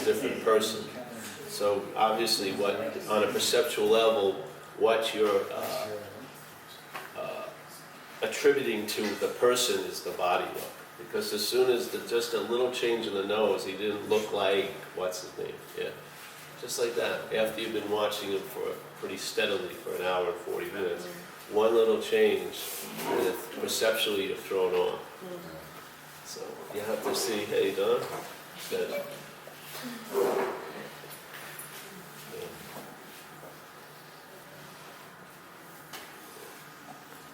different person. So obviously, what on a perceptual level, what you're attributing to the person is the body look. Because as soon as just a little change in the nose, he didn't look like, what's his name? Yeah, just like that. After you've been watching him for pretty steadily for an hour and 40 minutes, one little change, and perceptually you're thrown off. So you have to see, hey, Don, good.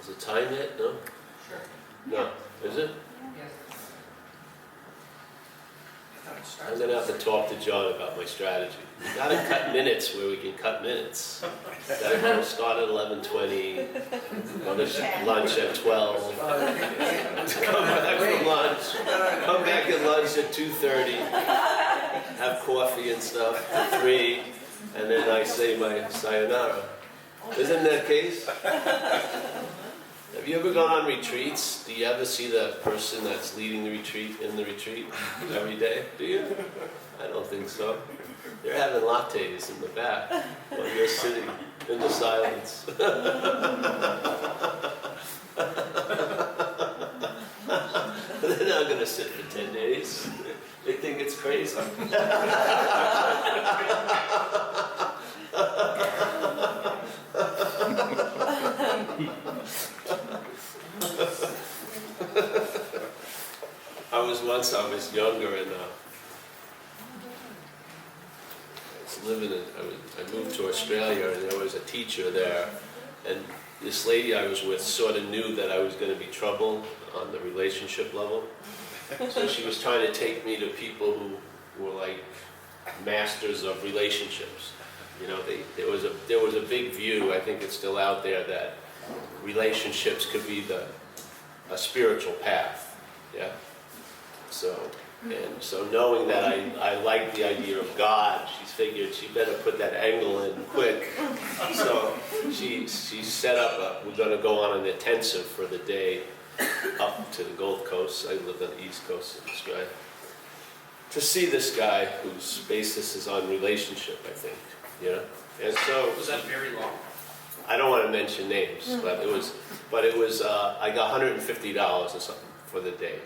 Is it time yet? No? Sure. No. Is it? Yes. I'm going to have to talk to John about my strategy. We got to cut minutes where we can cut minutes. Got to start at 11:20, go to lunch at 12, come back from lunch, come back at lunch at 2:30, have coffee and stuff at 3, and then I say my sayonara. Isn't that the case? Have you ever gone on retreats? Do you ever see the person that's leading the retreat in the retreat every day? Do you? I don't think so. They're having lattes in the back while you're sitting in the silence. They're not going to sit for 10 days. They think it's crazy. I was younger and I moved to Australia, and there was a teacher there, and this lady I was with sort of knew that I was going to be trouble on the relationship level. So she was trying to take me to people who were like masters of relationships. You know, there was a big view, I think it's still out there, that relationships could be a spiritual path. Yeah. So knowing that I liked the idea of God, she figured she better put that angle in quick. So she set up we're going to go on an intensive for the day up to the Gold Coast. I live on the East Coast of Australia. To see this guy whose basis is on relationship, I think, you know. And so was that very long? I don't want to mention names, but it was I got $150 or something for the day,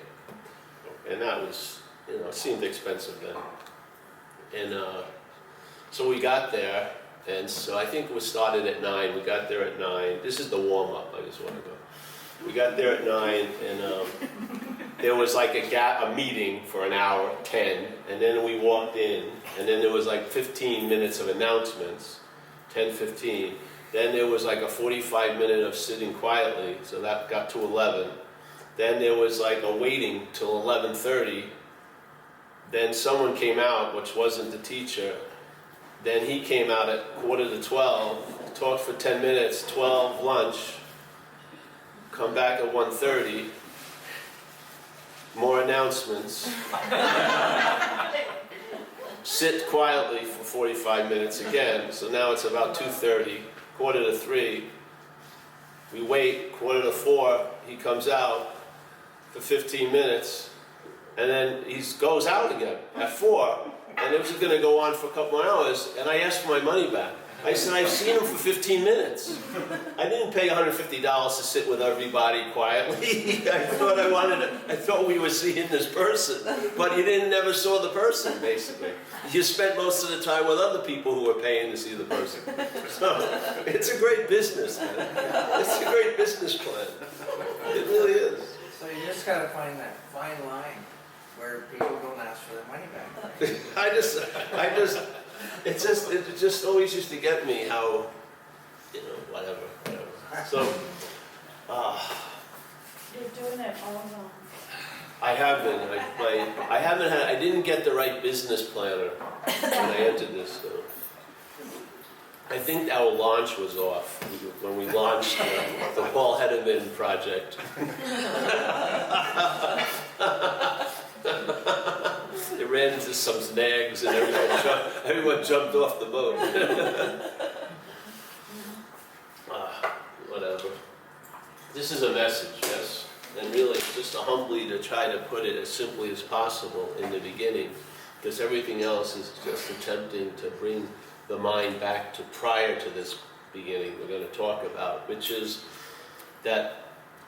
and that was, you know, it seemed expensive then. And so we got there, and so I think it was started at 9. We got there at 9. This is the warm up. I just want to go. We got there at 9, and there was like a meeting for an hour, 10, and then we walked in, and then there was like 15 minutes of announcements, 10, 15. Then there was like a 45-minute of sitting quietly, so that got to 11. Then there was like a waiting till 11:30. Then someone came out, which wasn't the teacher. Then he came out at 11:45, talked for 10 minutes, 12 lunch, come back at 1:30, more announcements, sit quietly for 45 minutes again. So now it's about 2:30, 2:45. We wait, 3:45, he comes out for 15 minutes, and then he goes out again at 4, and it was going to go on for a couple more hours, and I asked for my money back. I said, I've seen him for 15 minutes. I didn't pay $150 to sit with everybody quietly. I thought we were seeing this person, but you never saw the person, basically. You spent most of the time with other people who were paying to see the person. So, it's a great business, man. It's a great business plan. It really is. So you just got to find that fine line where people don't ask for their money back. It just always used to get me how, you know, whatever. So, You're doing it all wrong. I have been. I didn't get the right business planner when I entered this. So. I think our launch was off when we launched the Paul Hedderman project. It ran into some snags and everyone jumped off the boat. Whatever. This is a message, yes. And really, just humbly to try to put it as simply as possible in the beginning, because everything else is just attempting to bring the mind back to prior to this beginning we're going to talk about, which is that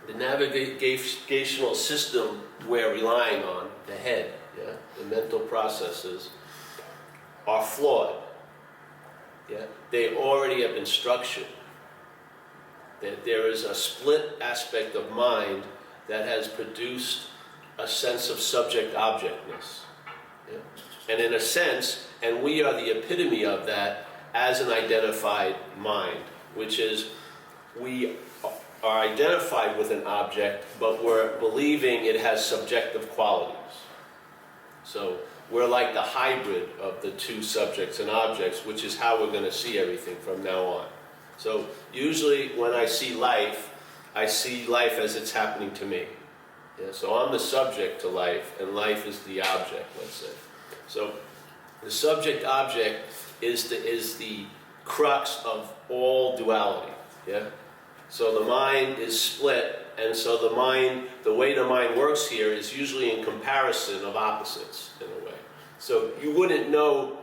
the navigational system we're relying on, the head, yeah, the mental processes, are flawed. Yeah? They already have been structured. That there is a split aspect of mind that has produced a sense of subject-objectness. Yeah? And in a sense, and we are the epitome of that as an identified mind, which is we are identified with an object, but we're believing it has subjective qualities. So we're like the hybrid of the two subjects and objects, which is how we're going to see everything from now on. So usually when I see life as it's happening to me. Yeah, so I'm the subject to life, and life is the object, let's say. So the subject-object is the crux of all duality. Yeah? So the mind is split, and so the way the mind works here is usually in comparison of opposites, in a way. So you wouldn't know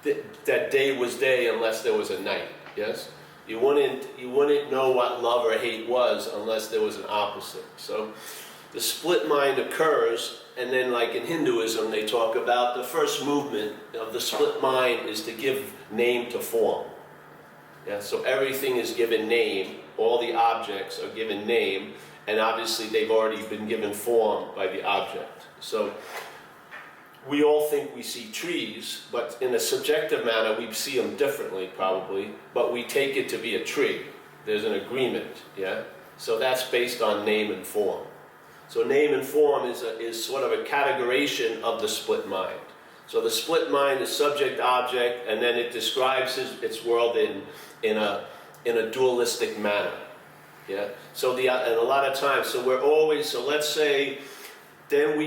that day was day unless there was a night, yes? You wouldn't know what love or hate was unless there was an opposite. So the split mind occurs, and then like in Hinduism, they talk about the first movement of the split mind is to give name to form. Yeah, so everything is given name, all the objects are given name, and obviously they've already been given form by the object. So we all think we see trees, but in a subjective manner we see them differently probably, but we take it to be a tree. There's an agreement, yeah? So that's based on name and form. So name and form is sort of a categorization of the split mind. So the split mind is subject-object, and then it describes its world in a dualistic manner. Yeah. So and a lot of times, so we're always, so let's say, then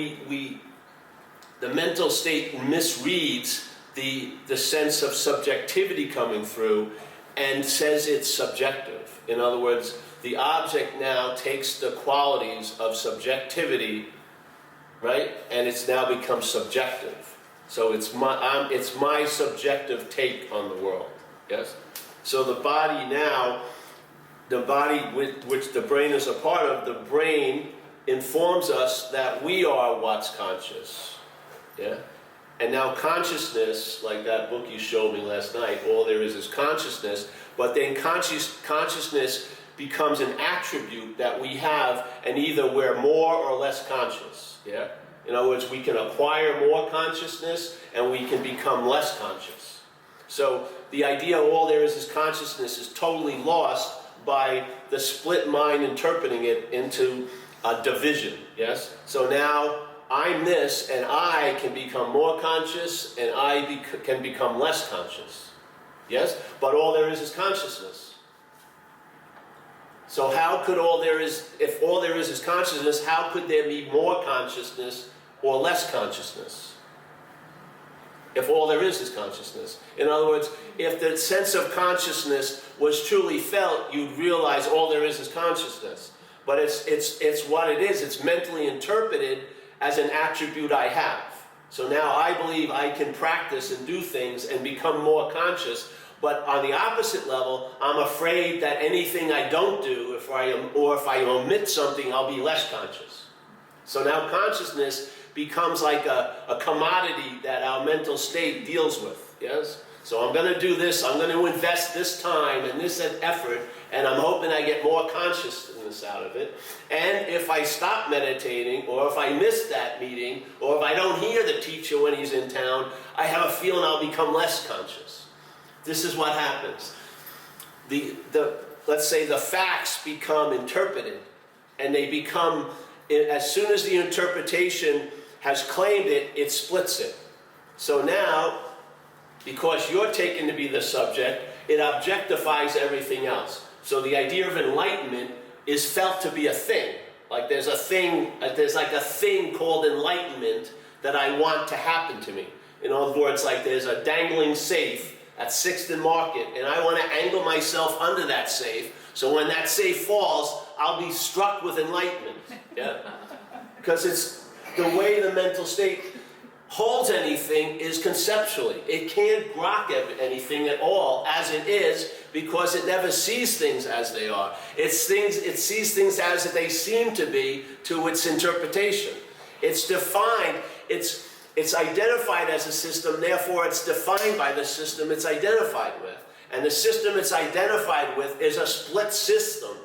the mental state misreads the sense of subjectivity coming through and says it's subjective. In other words, the object now takes the qualities of subjectivity, right, and it's now become subjective. So it's my subjective take on the world. Yes. So the body now, the body which the brain is a part of, the brain informs us that we are what's conscious. Yeah? And now consciousness, like that book you showed me last night, all there is consciousness, but then consciousness becomes an attribute that we have, and either we're more or less conscious. Yeah? In other words, we can acquire more consciousness and we can become less conscious. So the idea of all there is consciousness is totally lost by the split mind interpreting it into a division. Yes? So now I'm this, and I can become more conscious, and I can become less conscious. Yes? But all there is consciousness. So how could if all there is consciousness, how could there be more consciousness or less consciousness? If all there is consciousness. In other words, if the sense of consciousness was truly felt, you'd realize all there is consciousness. But it's what it is. It's mentally interpreted as an attribute I have. So now I believe I can practice and do things and become more conscious. But on the opposite level, I'm afraid that anything I don't do, if I omit something, I'll be less conscious. So now consciousness becomes like a commodity that our mental state deals with. Yes? So I'm going to do this, I'm going to invest this time and this effort, and I'm hoping I get more consciousness out of it. And if I stop meditating, or if I miss that meeting, or if I don't hear the teacher when he's in town, I have a feeling I'll become less conscious. This is what happens. Let's say the facts become interpreted, and they become, as soon as the interpretation has claimed it, it splits it. So now, because you're taken to be the subject, it objectifies everything else. So the idea of enlightenment is felt to be a thing. Like there's like a thing called enlightenment that I want to happen to me. In other words, like there's a dangling safe at 6th and Market, and I want to angle myself under that safe, so when that safe falls, I'll be struck with enlightenment. Yeah? Because it's the way the mental state holds anything is conceptually. It can't grok anything at all as it is because it never sees things as they are. It sees things as they seem to be to its interpretation. It's defined, it's identified as a system, therefore it's defined by the system it's identified with. And the system it's identified with is a split system,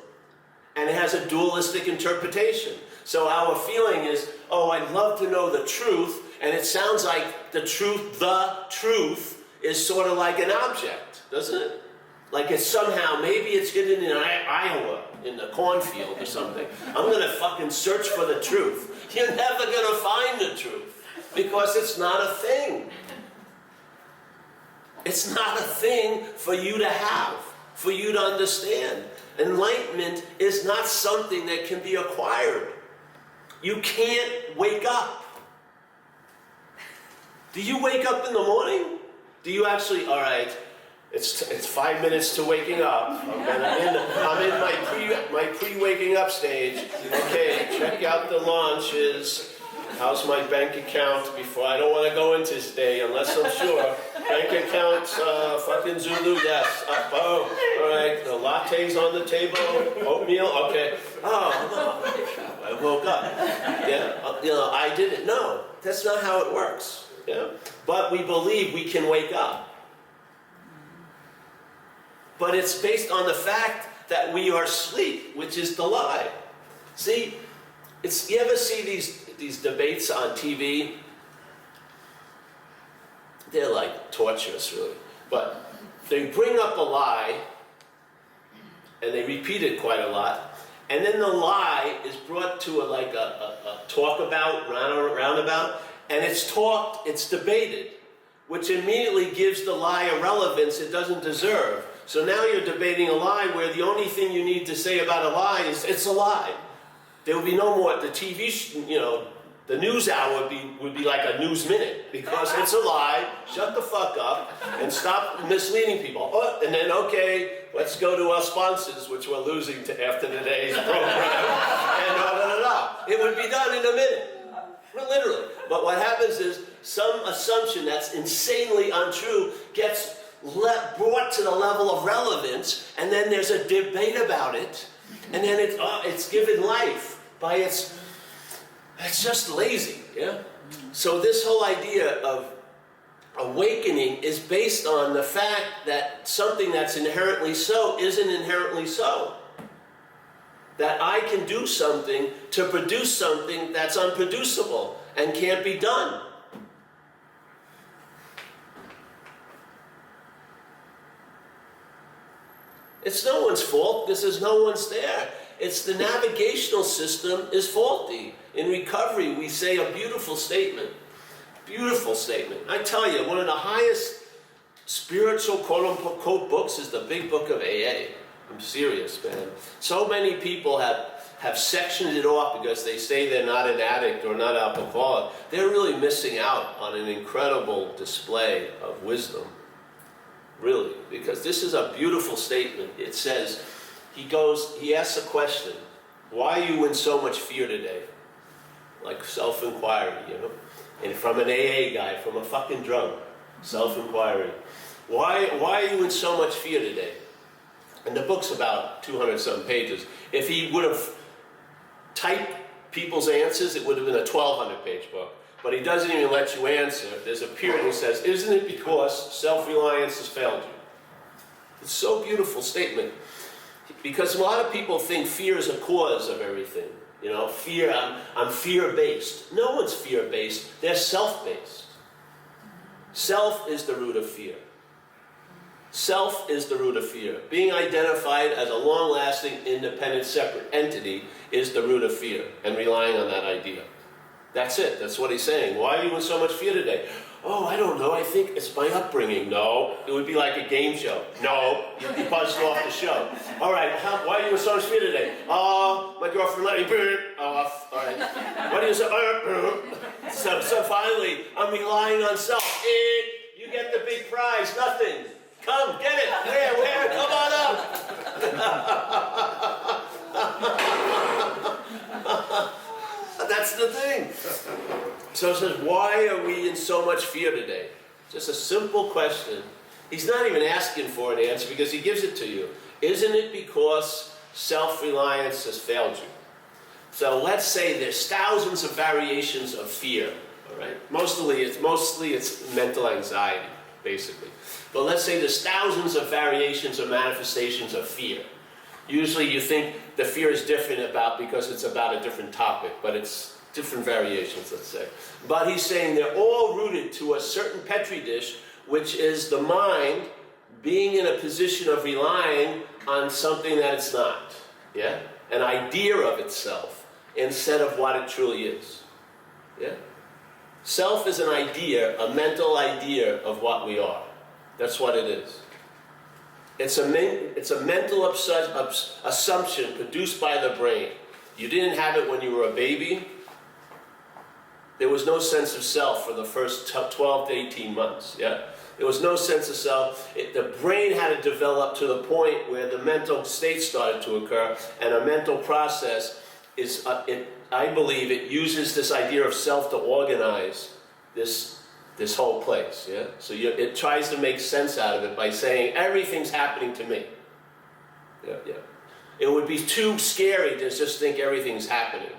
and it has a dualistic interpretation. So our feeling is, oh, I'd love to know the truth, and it sounds like the truth is sort of like an object, doesn't it? Like it's somehow, maybe it's hidden in Iowa, in the cornfield or something. I'm gonna fucking search for the truth. You're never gonna find the truth, because it's not a thing. It's not a thing for you to have, for you to understand. Enlightenment is not something that can be acquired. You can't wake up. Do you wake up in the morning? Do you actually, all right, it's 5 minutes to waking up. Okay, I'm in my pre-waking up stage. Okay, check out the launches. How's my bank account before? I don't want to go into this day unless I'm sure. Bank account, fucking Zulu, yes. Oh, all right, the latte's on the table, oatmeal, okay. Oh, no, I woke up. Yeah, I didn't. No, that's not how it works. Yeah, but we believe we can wake up. But it's based on the fact that we are asleep, which is the lie. See, you ever see these debates on TV? They're like torturous, really. But they bring up a lie, and they repeat it quite a lot, and then the lie is brought to a talk about, roundabout, and it's debated, which immediately gives the lie a relevance it doesn't deserve. So now you're debating a lie where the only thing you need to say about a lie is it's a lie. There will be no more, the TV, the news hour would be like a news minute, because it's a lie, shut the fuck up, and stop misleading people. Oh, and then, okay, let's go to our sponsors, which we're losing after today's program, and It would be done in a minute, literally. But what happens is, some assumption that's insanely untrue gets brought to the level of relevance, and then there's a debate about it, and then it's given life by it's just lazy, yeah? So this whole idea of awakening is based on the fact that something that's inherently so isn't inherently so. That I can do something to produce something that's unproducible and can't be done. It's no one's fault, this is no one's there. It's the navigational system is faulty. In recovery, we say a beautiful statement. Beautiful statement. I tell you, one of the highest spiritual quote-unquote books is the big book of AA. I'm serious, man. So many people have sectioned it off because they say they're not an addict or not alcoholic. They're really missing out on an incredible display of wisdom. Really, because this is a beautiful statement. It says, he asks a question, why are you in so much fear today? Like self-inquiry, And from an AA guy, from a fucking drunk, self-inquiry. Why are you in so much fear today? And the book's about 200-some pages. If he would have typed people's answers, it would have been a 1,200-page book. But he doesn't even let you answer. There's a period he says, isn't it because self-reliance has failed you? It's so beautiful statement. Because a lot of people think fear is a cause of everything. Fear, I'm fear-based. No one's fear-based. They're self-based. Self is the root of fear. Self is the root of fear. Being identified as a long-lasting, independent, separate entity is the root of fear, and relying on that idea. That's it. That's what he's saying. Why are you in so much fear today? Oh, I don't know. I think it's my upbringing. No. It would be like a game show. No. You'd be buzzed off the show. All right. Why are you in so much fear today? Oh, my girlfriend let me burn off. All right. Why do you say? So finally, I'm relying on self. You get the big prize. Nothing. Come, get it. Where? Come on up. That's the thing. So it says, why are we in so much fear today? Just a simple question. He's not even asking for an answer because he gives it to you. Isn't it because self-reliance has failed you? So let's say there's thousands of variations of fear, all right? Mostly it's mental anxiety, basically. But let's say there's thousands of variations or manifestations of fear. Usually you think the fear is different because it's about a different topic, but it's different variations, let's say. But he's saying they're all rooted to a certain petri dish, which is the mind being in a position of relying on something that it's not. Yeah? An idea of itself instead of what it truly is. Yeah? Self is an idea, a mental idea of what we are. That's what it is. It's a mental assumption produced by the brain. You didn't have it when you were a baby. There was no sense of self for the first 12 to 18 months. Yeah? There was no sense of self. The brain had to develop to the point where the mental state started to occur, and a mental process is, I believe, it uses this idea of self to organize this whole place. Yeah? So it tries to make sense out of it by saying everything's happening to me. Yeah, yeah. It would be too scary to just think everything's happening.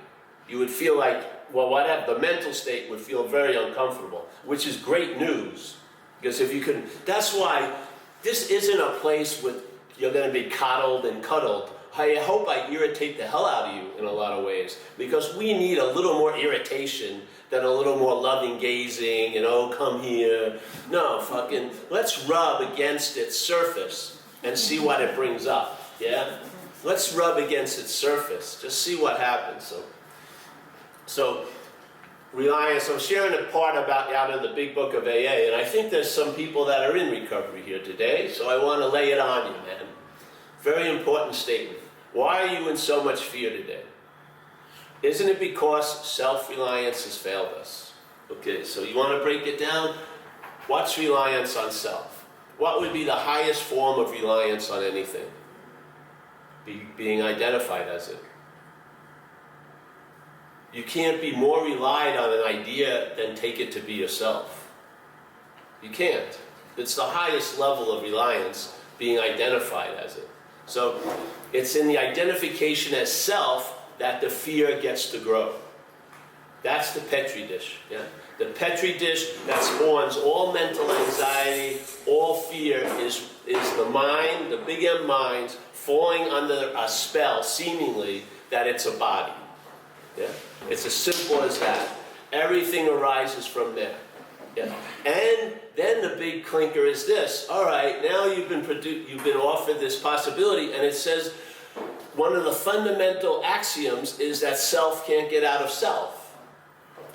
You would feel like, well, whatever, the mental state would feel very uncomfortable, which is great news. Because if you can, that's why this isn't a place where you're going to be coddled and cuddled. I hope I irritate the hell out of you in a lot of ways, because we need a little more irritation than a little more loving gazing and, oh, come here. No, fucking, let's rub against its surface and see what it brings up, yeah? Let's rub against its surface, just see what happens. So reliance, I'm sharing a part about out of the big book of AA, and I think there's some people that are in recovery here today, so I want to lay it on you, man. Very important statement. Why are you in so much fear today? Isn't it because self-reliance has failed us? Okay, so you want to break it down? What's reliance on self? What would be the highest form of reliance on anything? Being identified as it. You can't be more relied on an idea than take it to be yourself. You can't. It's the highest level of reliance, being identified as it. So it's in the identification as self that the fear gets to grow. That's the petri dish. Yeah? The petri dish that spawns all mental anxiety, all fear is the mind, the big M minds, falling under a spell, seemingly, that it's a body. Yeah? It's as simple as that. Everything arises from there. Yeah? And then the big clinker is this. All right, now you've been offered this possibility, and it says one of the fundamental axioms is that self can't get out of self.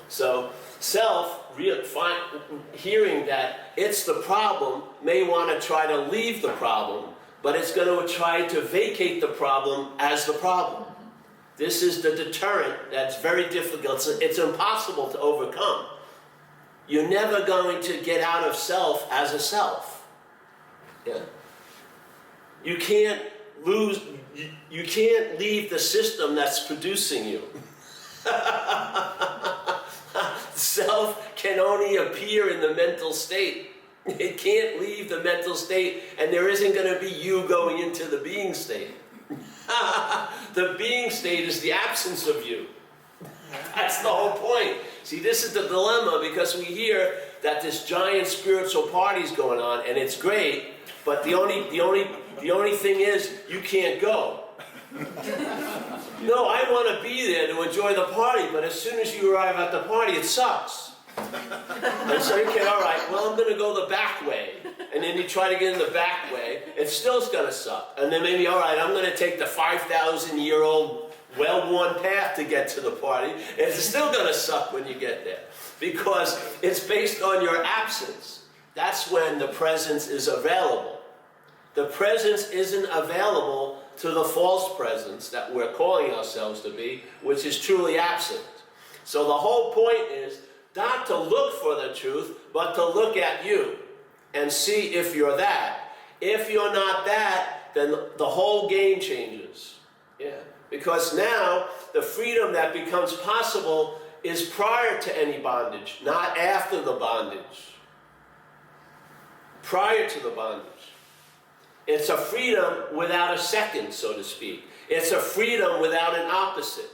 So self, hearing that it's the problem, may want to try to leave the problem, but it's going to try to vacate the problem as the problem. This is the deterrent that's very difficult. It's impossible to overcome. You're never going to get out of self as a self. Yeah? You can't you can't leave the system that's producing you. Self can only appear in the mental state. It can't leave the mental state, and there isn't going to be you going into the being state. The being state is the absence of you. That's the whole point. See, this is the dilemma, because we hear that this giant spiritual party's going on, and it's great, but the only thing is, you can't go. No, I want to be there to enjoy the party, but as soon as you arrive at the party, it sucks. And so, okay, all right, well, I'm going to go the back way. And then you try to get in the back way, it still's going to suck. And then maybe, all right, I'm going to take the 5,000-year-old well-worn path to get to the party. It's still going to suck when you get there, because it's based on your absence. That's when the presence is available. The presence isn't available to the false presence that we're calling ourselves to be, which is truly absent. So the whole point is not to look for the truth, but to look at you and see if you're that. If you're not that, then the whole game changes. Yeah. Because now the freedom that becomes possible is prior to any bondage, not after the bondage. Prior to the bondage. It's a freedom without a second, so to speak. It's a freedom without an opposite.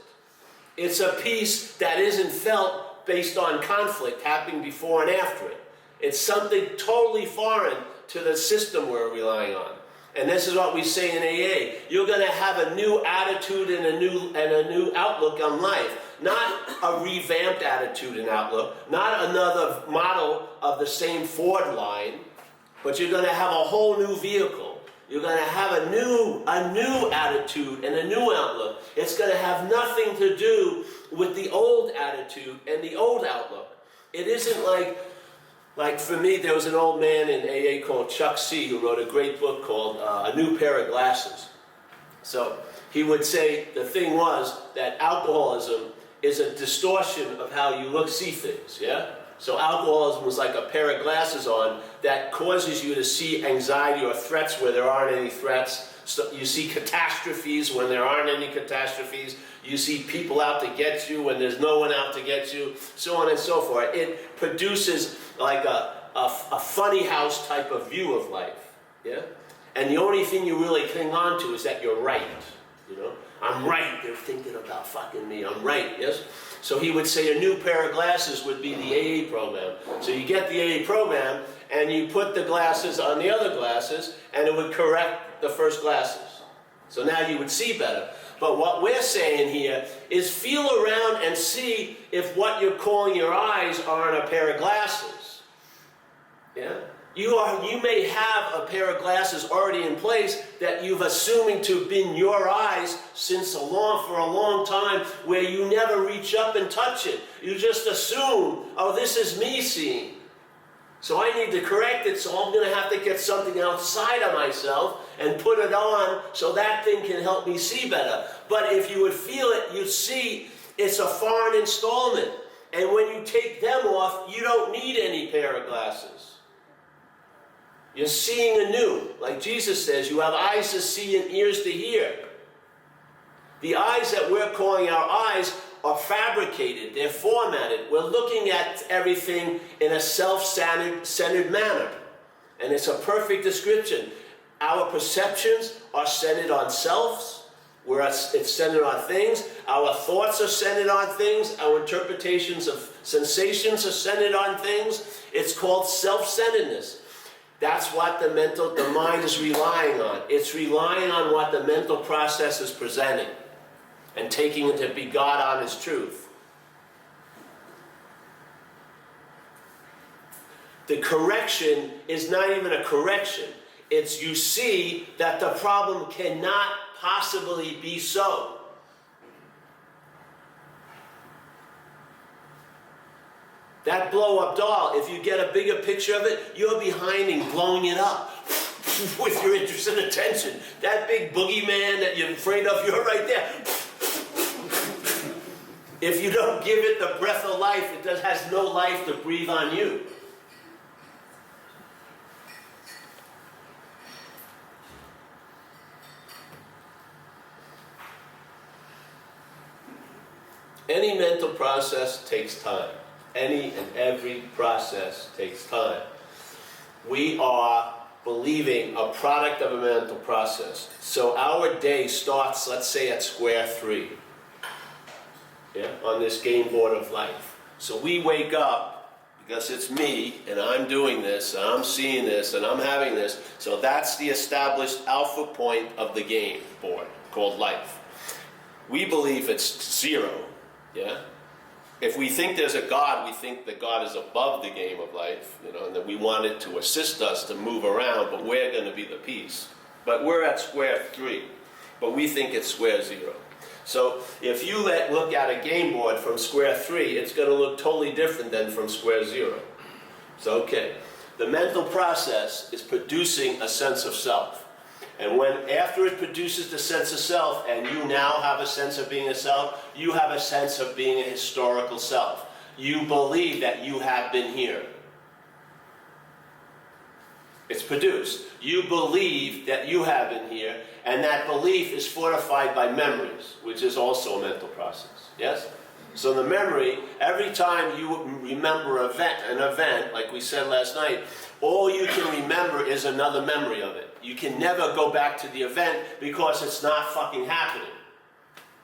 It's a peace that isn't felt based on conflict happening before and after it. It's something totally foreign to the system we're relying on. And this is what we say in AA. You're going to have a new attitude and a new outlook on life. Not a revamped attitude and outlook, not another model of the same Ford line, but you're going to have a whole new vehicle. You're going to have a new attitude and a new outlook. It's going to have nothing to do with the old attitude and the old outlook. It isn't like for me, there was an old man in AA called Chuck C. who wrote a great book called A New Pair of Glasses. So he would say the thing was that alcoholism is a distortion of how you see things, yeah? So alcoholism was like a pair of glasses on that causes you to see anxiety or threats where there aren't any threats. So you see catastrophes when there aren't any catastrophes. You see people out to get you when there's no one out to get you, so on and so forth. It produces like a funny house type of view of life, yeah? And the only thing you really cling on to is that you're right, you know? I'm right, they're thinking about fucking me, I'm right, yes? So he would say a new pair of glasses would be the AA program. So you get the AA program, and you put the glasses on the other glasses, and it would correct the first glasses. So now you would see better. But what we're saying here is feel around and see if what you're calling your eyes are on a pair of glasses. Yeah? You may have a pair of glasses already in place that you've assuming to have been your eyes for a long time, where you never reach up and touch it. You just assume, oh, this is me seeing. So I need to correct it, so I'm going to have to get something outside of myself and put it on so that thing can help me see better. But if you would feel it, you'd see it's a foreign installment. And when you take them off, you don't need any pair of glasses. You're seeing anew. Like Jesus says, you have eyes to see and ears to hear. The eyes that we're calling our eyes are fabricated. They're formatted. We're looking at everything in a self-centered manner. And it's a perfect description. Our perceptions are centered on selves. It's centered on things. Our thoughts are centered on things. Our interpretations of sensations are centered on things. It's called self-centeredness. That's what the mind is relying on. It's relying on what the mental process is presenting and taking it to be God on His truth. The correction is not even a correction. It's you see that the problem cannot possibly be so. That blow-up doll, if you get a bigger picture of it, you're behind and blowing it up with your interest and attention. That big boogeyman that you're afraid of, you're right there. If you don't give it the breath of life, it has no life to breathe on you. Any mental process takes time. Any and every process takes time. We are believing a product of a mental process. So our day starts, let's say, at square 3. Yeah, on this game board of life. So we wake up, because it's me, and I'm doing this, and I'm seeing this, and I'm having this. So that's the established alpha point of the game board, called life. We believe it's 0, yeah? If we think there's a God, we think that God is above the game of life, you know, and that we want it to assist us to move around, but we're going to be the piece. But we're at square 3, but we think it's square 0. So if you look at a game board from square 3, it's going to look totally different than from square 0. So, okay, the mental process is producing a sense of self. And after it produces the sense of self, and you now have a sense of being a self, you have a sense of being a historical self. You believe that you have been here. It's produced. You believe that you have been here, and that belief is fortified by memories, which is also a mental process. Yes? So the memory, every time you remember an event, like we said last night, all you can remember is another memory of it. You can never go back to the event because it's not fucking happening.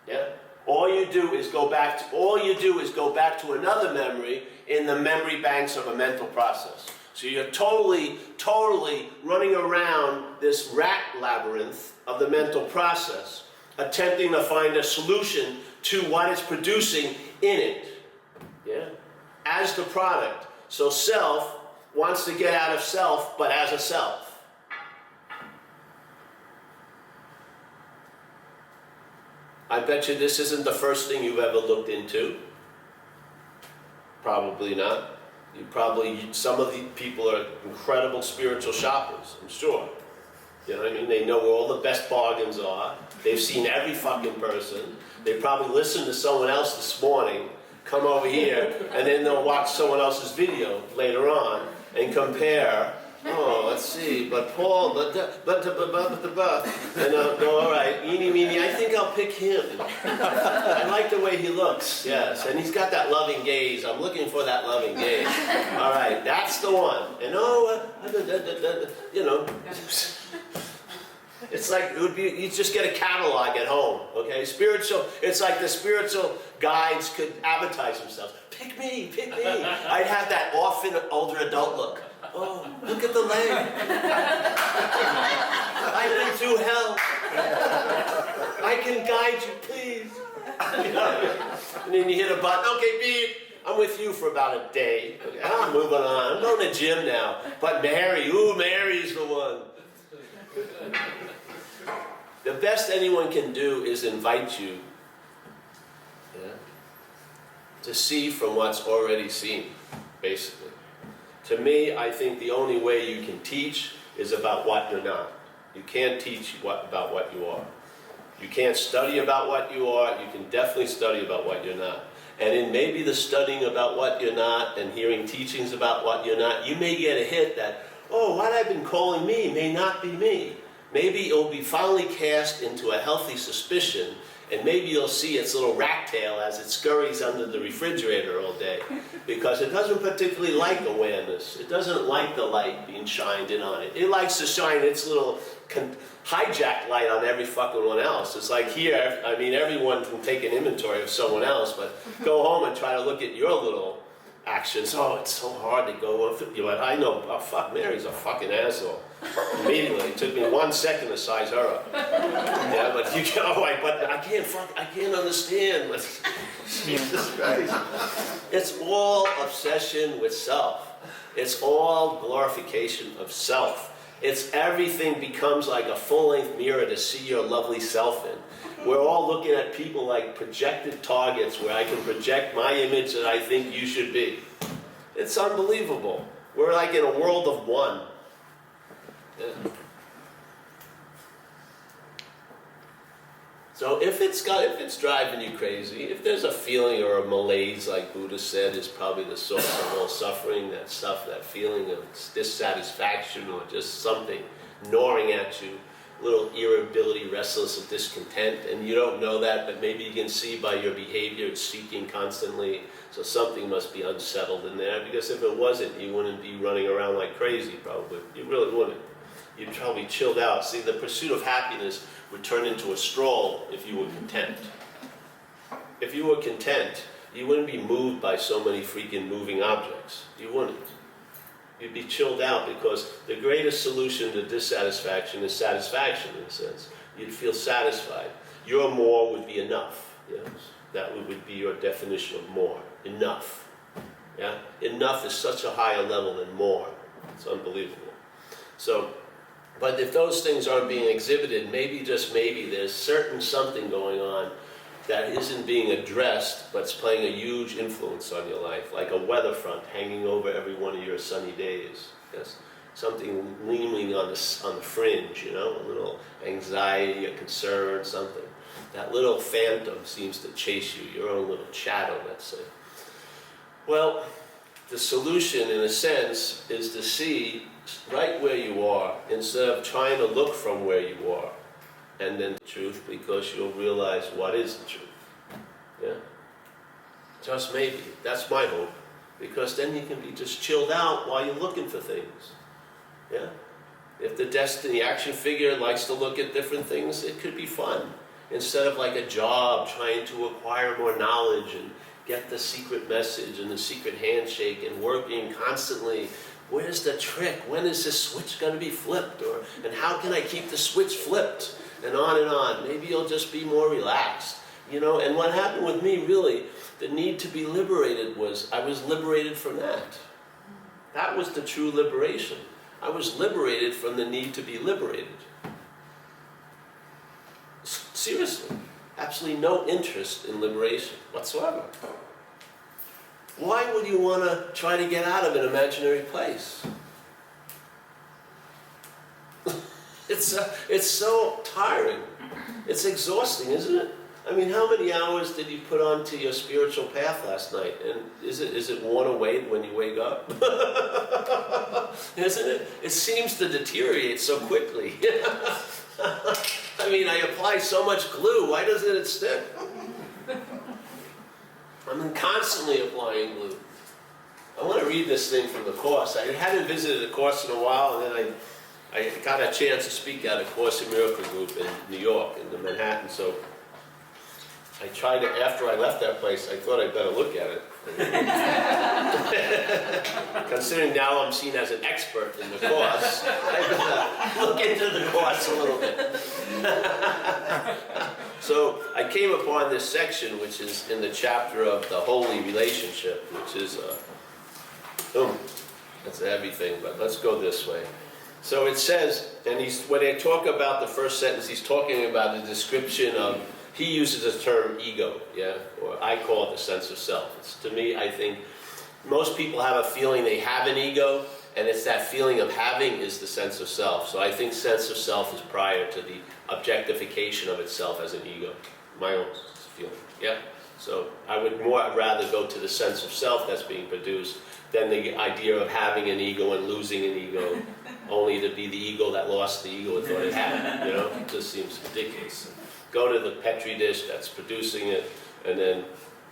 Yeah? All you do is go back to another memory in the memory banks of a mental process. So you're totally running around this rat labyrinth of the mental process, attempting to find a solution to what it's producing in it. Yeah? As the product. So self wants to get out of self, but as a self. I bet you this isn't the first thing you've ever looked into. Probably not. Some of the people are incredible spiritual shoppers, I'm sure. You know what I mean? They know where all the best bargains are. They've seen every fucking person. They probably listened to someone else this morning, come over here, and then they'll watch someone else's video later on and compare. Oh, let's see, but Paul, and go, all right, eeny, meeny, I think I'll pick him. I like the way he looks, yes, and he's got that loving gaze. I'm looking for that loving gaze. All right, that's the one. And you know, it's like it would be. You just get a catalog at home, okay? Spiritual. It's like the spiritual guides could advertise themselves. Pick me, pick me. I'd have that often older adult look. Oh, look at the leg. I've been through hell. I can guide you, please. You know? And then you hit a button. Okay, beep. I'm with you for about a day. Okay, I'm moving on. I'm going to the gym now. But Mary, Mary's the one. The best anyone can do is invite you, yeah, to see from what's already seen, basically. To me, I think the only way you can teach is about what you're not. You can't teach about what you are. You can't study about what you are. You can definitely study about what you're not. And in maybe the studying about what you're not and hearing teachings about what you're not, you may get a hit that, oh, what I've been calling me may not be me. Maybe it'll be finally cast into a healthy suspicion, and maybe you'll see its little rat tail as it scurries under the refrigerator all day, because it doesn't particularly like awareness. It doesn't like the light being shined in on it. It likes to shine its little hijacked light on every fucking one else. It's like here, I mean, everyone can take an inventory of someone else, but go home and try to look at your little actions. Oh, it's so hard to go up. But I know, oh, fuck, Mary's a fucking asshole. Immediately, it took me 1 second to size her up. Yeah, but you can, but I can't understand. Jesus Christ. It's all obsession with self. It's all glorification of self. It's everything becomes like a full-length mirror to see your lovely self in. We're all looking at people like projected targets where I can project my image that I think you should be. It's unbelievable. We're like in a world of one. Yeah. So if it's driving you crazy, if there's a feeling or a malaise, like Buddha said, is probably the source of all suffering, that feeling of dissatisfaction or just something gnawing at you, little irritability, restless, or discontent, and you don't know that, but maybe you can see by your behavior it's seeking constantly, so something must be unsettled in there, because if it wasn't, you wouldn't be running around like crazy, probably. You really wouldn't. You'd probably chilled out. See, the pursuit of happiness would turn into a stroll if you were content. If you were content, you wouldn't be moved by so many freaking moving objects. You wouldn't. You'd be chilled out, because the greatest solution to dissatisfaction is satisfaction, in a sense. You'd feel satisfied. Your more would be enough. Yes? That would be your definition of more. Enough. Yeah? Enough is such a higher level than more. It's unbelievable. So, but if those things aren't being exhibited, maybe, just maybe, there's certain something going on that isn't being addressed, but it's playing a huge influence on your life, like a weather front hanging over every one of your sunny days. Yes? Something leaning on the fringe, you know, a little anxiety, a concern, something. That little phantom seems to chase you, your own little shadow, let's say. Well, the solution, in a sense, is to see right where you are, instead of trying to look from where you are, and then the truth, because you'll realize what is the truth. Yeah? Just maybe. That's my hope. Because then you can be just chilled out while you're looking for things. Yeah? If the destiny action figure likes to look at different things, it could be fun. Instead of like a job trying to acquire more knowledge and get the secret message and the secret handshake and working constantly. Where's the trick? When is this switch going to be flipped? And how can I keep the switch flipped? And on and on. Maybe you'll just be more relaxed. You know, and what happened with me really, the need to be liberated was, I was liberated from that. That was the true liberation. I was liberated from the need to be liberated. Seriously, absolutely no interest in liberation whatsoever. Why would you want to try to get out of an imaginary place? It's so tiring. It's exhausting, isn't it? I mean, how many hours did you put onto your spiritual path last night? And is it worn away when you wake up? Isn't it? It seems to deteriorate so quickly. I mean, I apply so much glue. Why doesn't it stick? I'm constantly applying glue. I want to read this thing from the Course. I hadn't visited a Course in a while, and then I got a chance to speak at a Course in Miracle group in New York, in the Manhattan. So I tried to, after I left that place, I thought I'd better look at it. Considering now I'm seen as an expert in the Course, I better look into the Course a little bit. So I came upon this section, which is in the chapter of the holy relationship, which is, that's a heavy thing, but let's go this way. So it says, and when they talk about the first sentence, he's talking about the description of, he uses the term ego, yeah, or I call it the sense of self. It's, to me, I think most people have a feeling they have an ego, and it's that feeling of having is the sense of self. So I think sense of self is prior to the objectification of itself as an ego. My own feeling, yeah. So I would more rather go to the sense of self that's being produced than the idea of having an ego and losing an ego, only to be the ego that lost the ego it thought it had. You know, it just seems ridiculous. Go to the Petri dish that's producing it, and then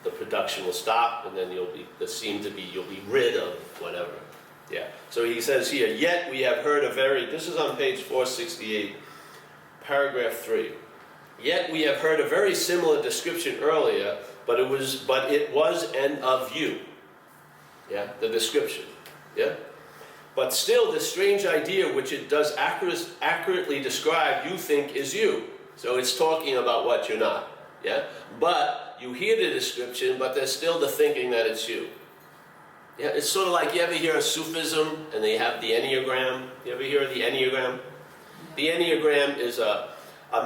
the production will stop, and then you'll be rid of whatever. Yeah. So he says here, yet we have heard a very, this is on page 468, paragraph 3. Yet we have heard a very similar description earlier, but it was and of you. Yeah, the description. Yeah. But still, the strange idea which it does accurately describe, you think is you. So it's talking about what you're not. Yeah. But you hear the description, but there's still the thinking that it's you. Yeah, it's sort of like, you ever hear of Sufism and they have the Enneagram? You ever hear of the Enneagram? The Enneagram is a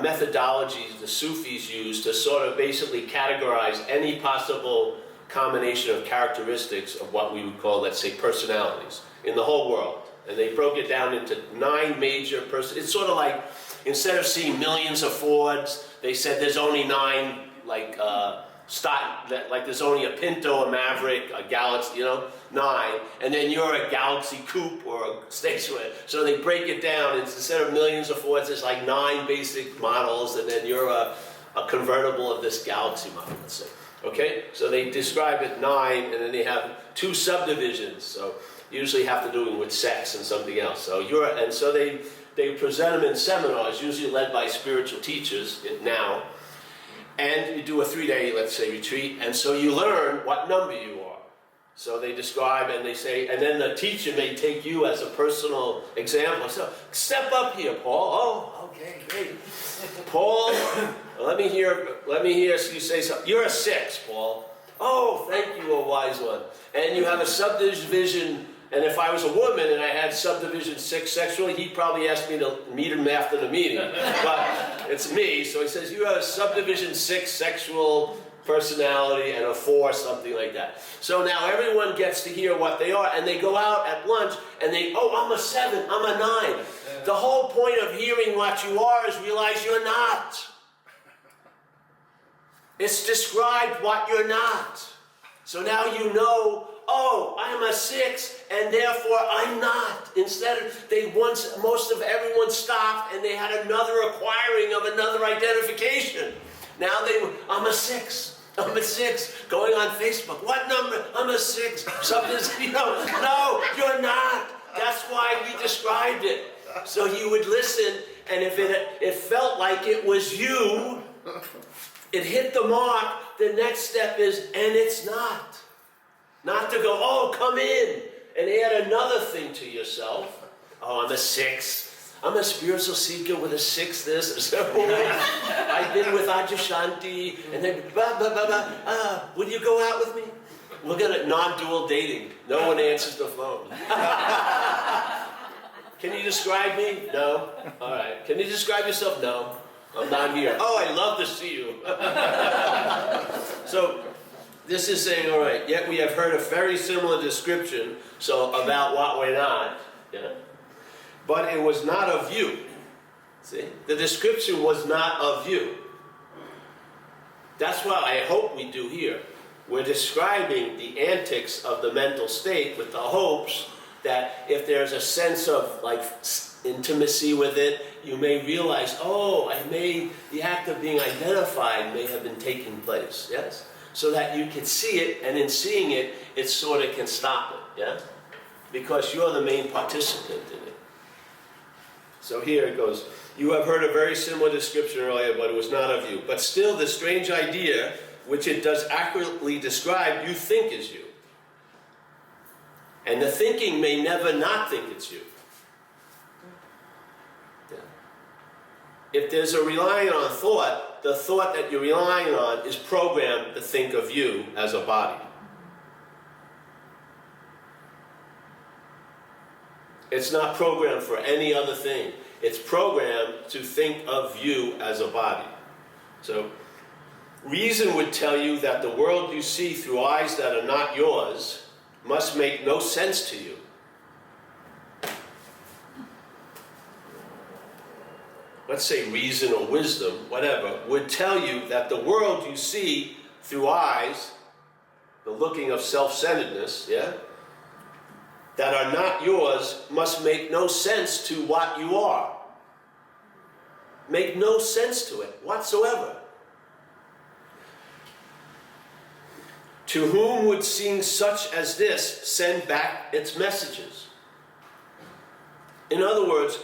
methodology the Sufis use to sort of basically categorize any possible combination of characteristics of what we would call, let's say, personalities in the whole world. And they broke it down into 9 major It's sort of like, instead of seeing millions of Fords, they said there's only 9, like there's only a Pinto, a Maverick, a Galaxy, 9, and then you're a Galaxy Coupe or a station wagon. So they break it down, and instead of millions of Fords, there's like 9 basic models, and then you're a convertible of this Galaxy model, let's say. Okay, so they describe it 9, and then they have 2 subdivisions. So usually have to do with sex and something else. So so they present them in seminars, usually led by spiritual teachers now. And you do a 3-day, let's say, retreat, and so you learn what number you are. So they describe and they say, and then the teacher may take you as a personal example. So, step up here, Paul. Oh, okay, great. Paul, let me hear you say something. You're a 6, Paul. Oh, thank you, a wise one. And you have a subdivision. And if I was a woman and I had subdivision 6 sexually, he'd probably ask me to meet him after the meeting. But it's me, so he says, you have a subdivision 6 sexual personality and a 4, something like that. So now everyone gets to hear what they are, and they go out at lunch, and I'm a 7, I'm a 9. The whole point of hearing what you are is realize you're not. It's described what you're not. So now you know, I'm a 6, and therefore I'm not. Instead, most of everyone stopped, and they had another acquiring of another identification. Now I'm a 6. I'm a 6. Going on Facebook. What number? I'm a 6. Something's, no, you're not. That's why we described it. So you would listen, and if it felt like it was you, it hit the mark, the next step is, and it's not. Not to go, oh, come in, and add another thing to yourself. Oh, I'm a 6. I'm a spiritual seeker with a 6 this, or so. I've been with Ajashanti, and then blah, blah, blah, blah. Will you go out with me? We're gonna non-dual dating. No one answers the phone. Can you describe me? No. All right. Can you describe yourself? No. I'm not here. Oh, I'd love to see you. So this is saying, all right, yet we have heard a very similar description, so about what we're not, but it was not of you. See? The description was not of you. That's what I hope we do here. We're describing the antics of the mental state with the hopes that if there's a sense of like intimacy with it, you may realize, oh, the act of being identified may have been taking place, yes? So that you can see it, and in seeing it, it sort of can stop it, yeah? Because you're the main participant in it. So here it goes, you have heard a very similar description earlier, but it was not of you. But still, the strange idea, which it does accurately describe, you think is you. And the thinking may never not think it's you. Yeah. If there's a relying on thought, the thought that you're relying on is programmed to think of you as a body. It's not programmed for any other thing. It's programmed to think of you as a body. So, reason would tell you that the world you see through eyes that are not yours must make no sense to you. Let's say reason or wisdom, whatever, would tell you that the world you see through eyes, the looking of self-centeredness, that are not yours must make no sense to what you are. Make no sense to it whatsoever. To whom would seeing such as this send back its messages? In other words,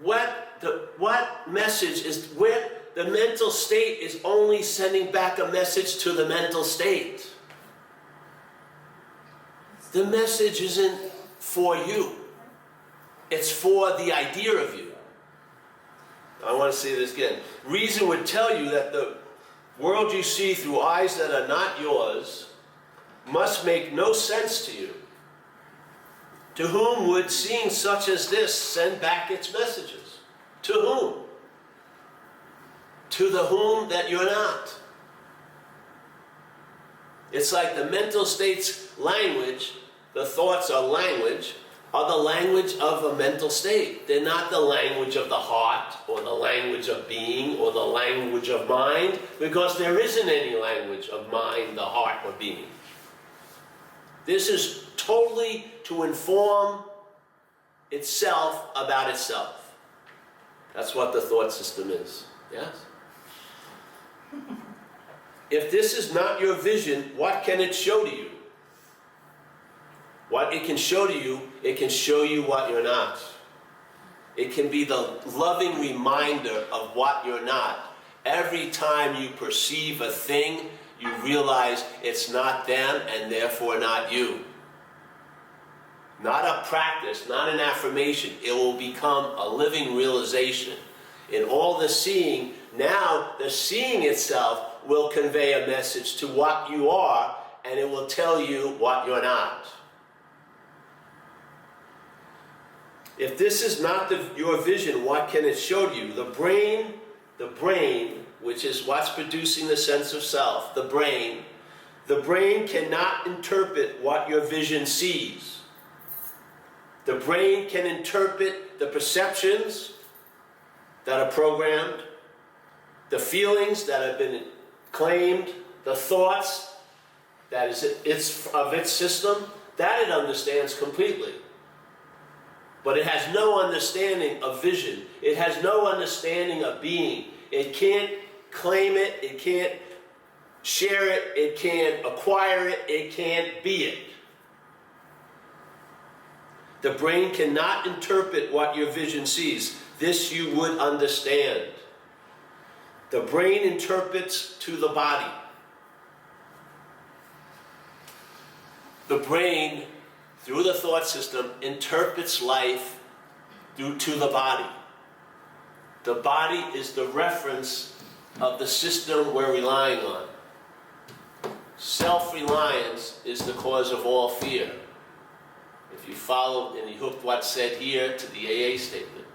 what message is, where the mental state is only sending back a message to the mental state. The message isn't for you. It's for the idea of you. I want to say this again. Reason would tell you that the world you see through eyes that are not yours must make no sense to you. To whom would seeing such as this send back its messages? To whom? To the whom that you're not. It's like the mental state's language, the thoughts are the language of a mental state. They're not the language of the heart, or the language of being, or the language of mind, because there isn't any language of mind, the heart, or being. This is totally to inform itself about itself. That's what the thought system is. Yes? If this is not your vision, what can it show to you? What it can show to you, it can show you what you're not. It can be the loving reminder of what you're not. Every time you perceive a thing, you realize it's not them and therefore not you. Not a practice, not an affirmation. It will become a living realization. In all the seeing, now the seeing itself will convey a message to what you are, and it will tell you what you're not. If this is not your vision, what can it show to you? The brain, which is what's producing the sense of self, the brain cannot interpret what your vision sees. The brain can interpret the perceptions that are programmed, the feelings that have been claimed, the thoughts that is of its system, that it understands completely. But it has no understanding of vision. It has no understanding of being. It can't claim it. It can't share it, it can't acquire it, it can't be it. The brain cannot interpret what your vision sees. This you would understand. The brain interprets to the body. The brain, through the thought system, interprets life due to the body. The body is the reference of the system we're relying on. Self-reliance is the cause of all fear. If you follow and you hook what's said here to the AA statement,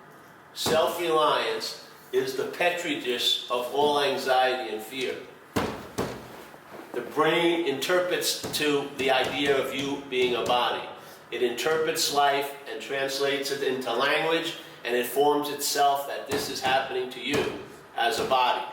self-reliance is the petri dish of all anxiety and fear. The brain interprets to the idea of you being a body. It interprets life and translates it into language, and it forms itself that this is happening to you as a body.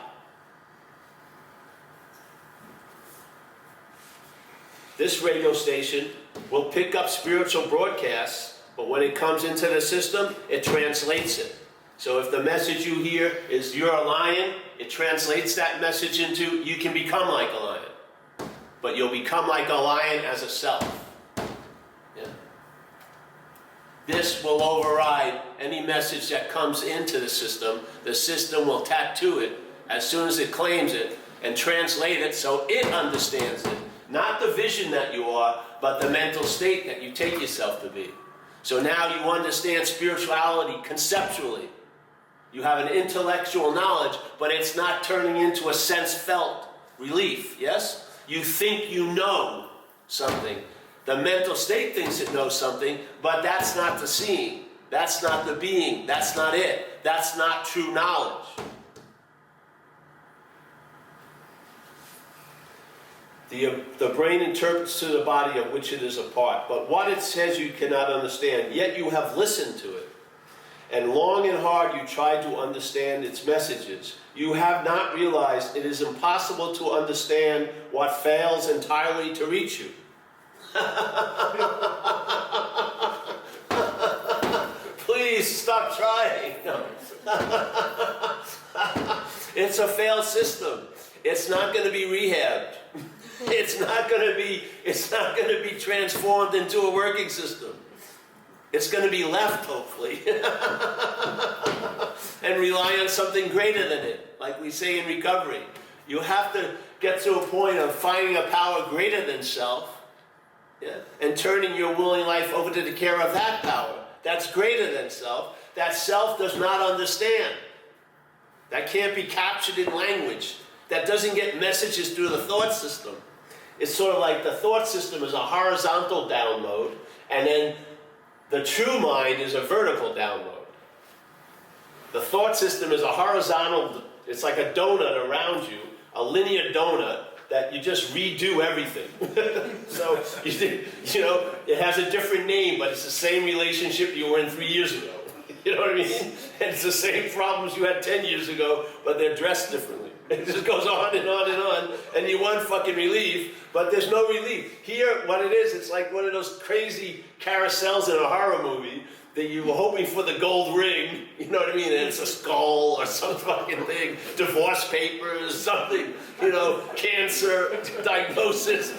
This radio station will pick up spiritual broadcasts, but when it comes into the system, it translates it. So if the message you hear is you're a lion, it translates that message into you can become like a lion. But you'll become like a lion as a self. Yeah. This will override any message that comes into the system. The system will tattoo it as soon as it claims it and translate it so it understands it. Not the vision that you are, but the mental state that you take yourself to be. So now you understand spirituality conceptually. You have an intellectual knowledge, but it's not turning into a sense-felt relief, yes? You think you know something. The mental state thinks it knows something, but that's not the seeing. That's not the being. That's not it. That's not true knowledge. The brain interprets to the body of which it is a part, but what it says you cannot understand, yet you have listened to it. And long and hard you try to understand its messages. You have not realized it is impossible to understand what fails entirely to reach you. Please stop trying. No. It's a failed system. It's not going to be rehabbed. It's not going to be transformed into a working system. It's going to be left, hopefully, and rely on something greater than it, like we say in recovery. You have to get to a point of finding a power greater than self, yeah, and turning your willing life over to the care of that power that's greater than self, that self does not understand, that can't be captured in language, that doesn't get messages through the thought system. It's sort of like the thought system is a horizontal download, and then the true mind is a vertical download. The thought system is a horizontal, it's like a donut around you, a linear donut that you just redo everything. So, you know, it has a different name, but it's the same relationship you were in 3 years ago. You know what I mean? And it's the same problems you had 10 years ago, but they're dressed differently. It just goes on and on and on, and you want fucking relief, but there's no relief. Here, what it is, it's like one of those crazy carousels in a horror movie that you were hoping for the gold ring, you know what I mean? And it's a skull or some fucking thing, divorce papers, something, you know, cancer diagnosis.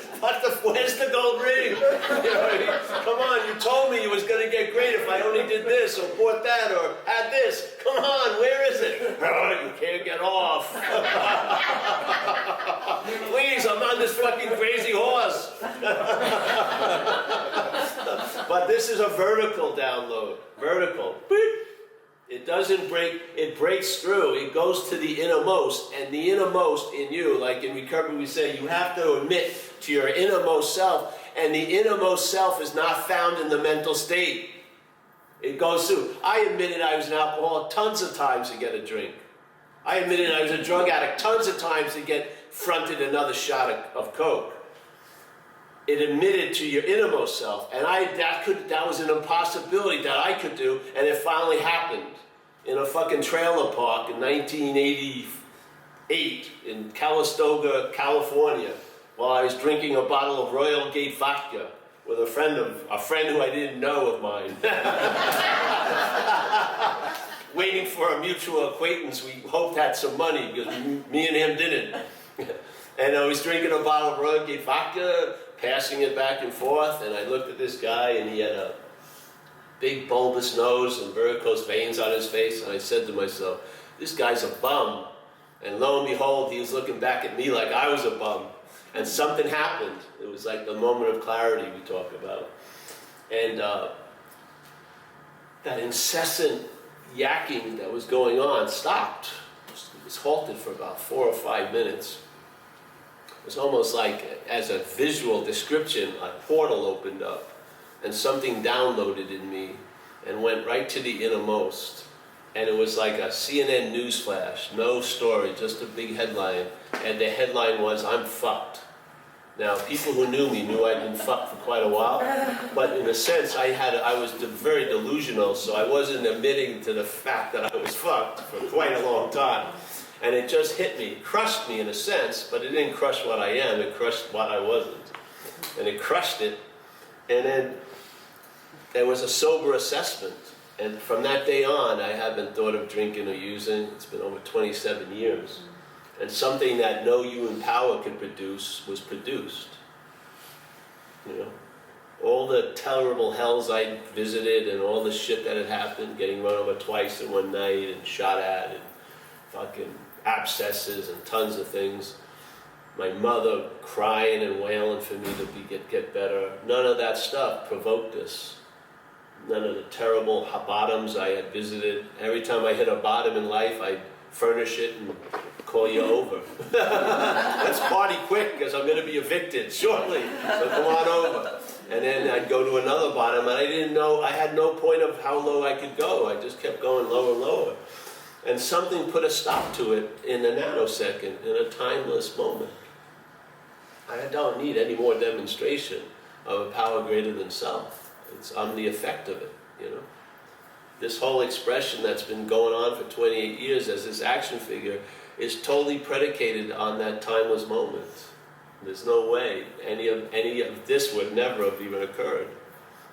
Where's the gold ring? You know what I mean? Come on, you told me it was going to get great if I only did this or bought that or had this. Come on, where is it? Oh, you can't get off. Please, I'm on this fucking crazy horse. But this is a vertical download. Vertical. It doesn't break, it breaks through. It goes to the innermost. And the innermost in you, like in recovery we say, you have to admit to your innermost self. And the innermost self is not found in the mental state. It goes through. I admitted I was an alcoholic tons of times to get a drink. I admitted I was a drug addict tons of times to get fronted another shot of Coke. It admitted to your innermost self, and that was an impossibility that I could do, and it finally happened in a fucking trailer park in 1988 in Calistoga, California, while I was drinking a bottle of Royal Gate vodka with a friend who I didn't know of mine. Waiting for a mutual acquaintance we hoped had some money, because me and him didn't. And I was drinking a bottle of Royal vodka, passing it back and forth, and I looked at this guy, and he had a big bulbous nose and varicose veins on his face, and I said to myself, this guy's a bum. And lo and behold, he was looking back at me like I was a bum. And something happened. It was like the moment of clarity we talk about. And that incessant yakking that was going on stopped. It was halted for about 4 or 5 minutes. It was almost like, as a visual description, a portal opened up and something downloaded in me and went right to the innermost. And it was like a CNN news flash, no story, just a big headline. And the headline was, I'm fucked. Now, people who knew me knew I'd been fucked for quite a while, but in a sense, I was very delusional, so I wasn't admitting to the fact that I was fucked for quite a long time. And it just hit me, crushed me in a sense, but it didn't crush what I am, it crushed what I wasn't. And it crushed it, and then there was a sober assessment. And from that day on, I haven't thought of drinking or using. It's been over 27 years. And something that no human power could produce was produced. You know, all the terrible hells I visited and all the shit that had happened, getting run over twice in one night and shot at and fucking abscesses and tons of things. My mother crying and wailing for me to get better. None of that stuff provoked this. None of the terrible bottoms I had visited. Every time I hit a bottom in life, I'd furnish it and call you over. Let's party quick, because I'm going to be evicted shortly, so come on over. And then I'd go to another bottom, and I didn't know, I had no point of how low I could go. I just kept going lower and lower. And something put a stop to it in a nanosecond, in a timeless moment. I don't need any more demonstration of a power greater than self. I'm the effect of it, you know. This whole expression that's been going on for 28 years as this action figure is totally predicated on that timeless moment. There's no way any of this would never have even occurred.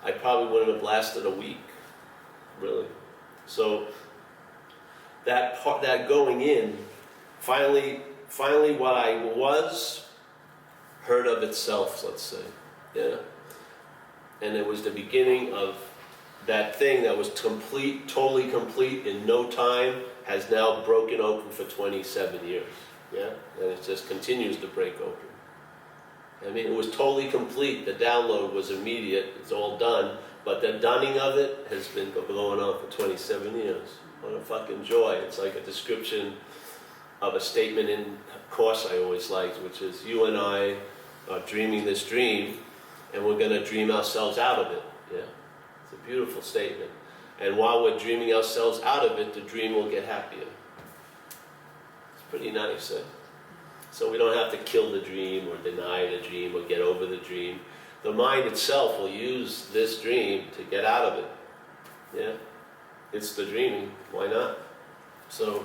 I probably wouldn't have lasted a week, really. So that going in, finally what I was heard of itself, let's say, yeah. And it was the beginning of that thing that was complete, totally complete in no time, has now broken open for 27 years, yeah? And it just continues to break open. I mean, it was totally complete. The download was immediate. It's all done. But the dunning of it has been going on for 27 years. What a fucking joy. It's like a description of a statement in a course I always liked, which is, you and I are dreaming this dream, and we're going to dream ourselves out of it. Yeah, it's a beautiful statement. And while we're dreaming ourselves out of it, the dream will get happier. It's pretty nice, eh? So we don't have to kill the dream or deny the dream or get over the dream. The mind itself will use this dream to get out of it. Yeah, it's the dreaming. Why not? So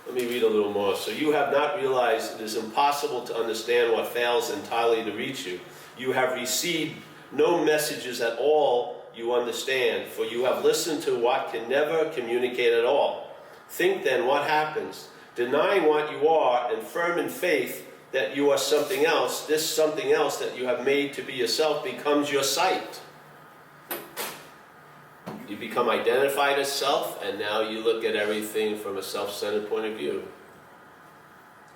let me read a little more. So you have not realized it is impossible to understand what fails entirely to reach you. You have received no messages at all you understand, for you have listened to what can never communicate at all. Think then what happens. Denying what you are and firm in faith that you are something else, this something else that you have made to be yourself becomes your sight. You become identified as self, and now you look at everything from a self-centered point of view.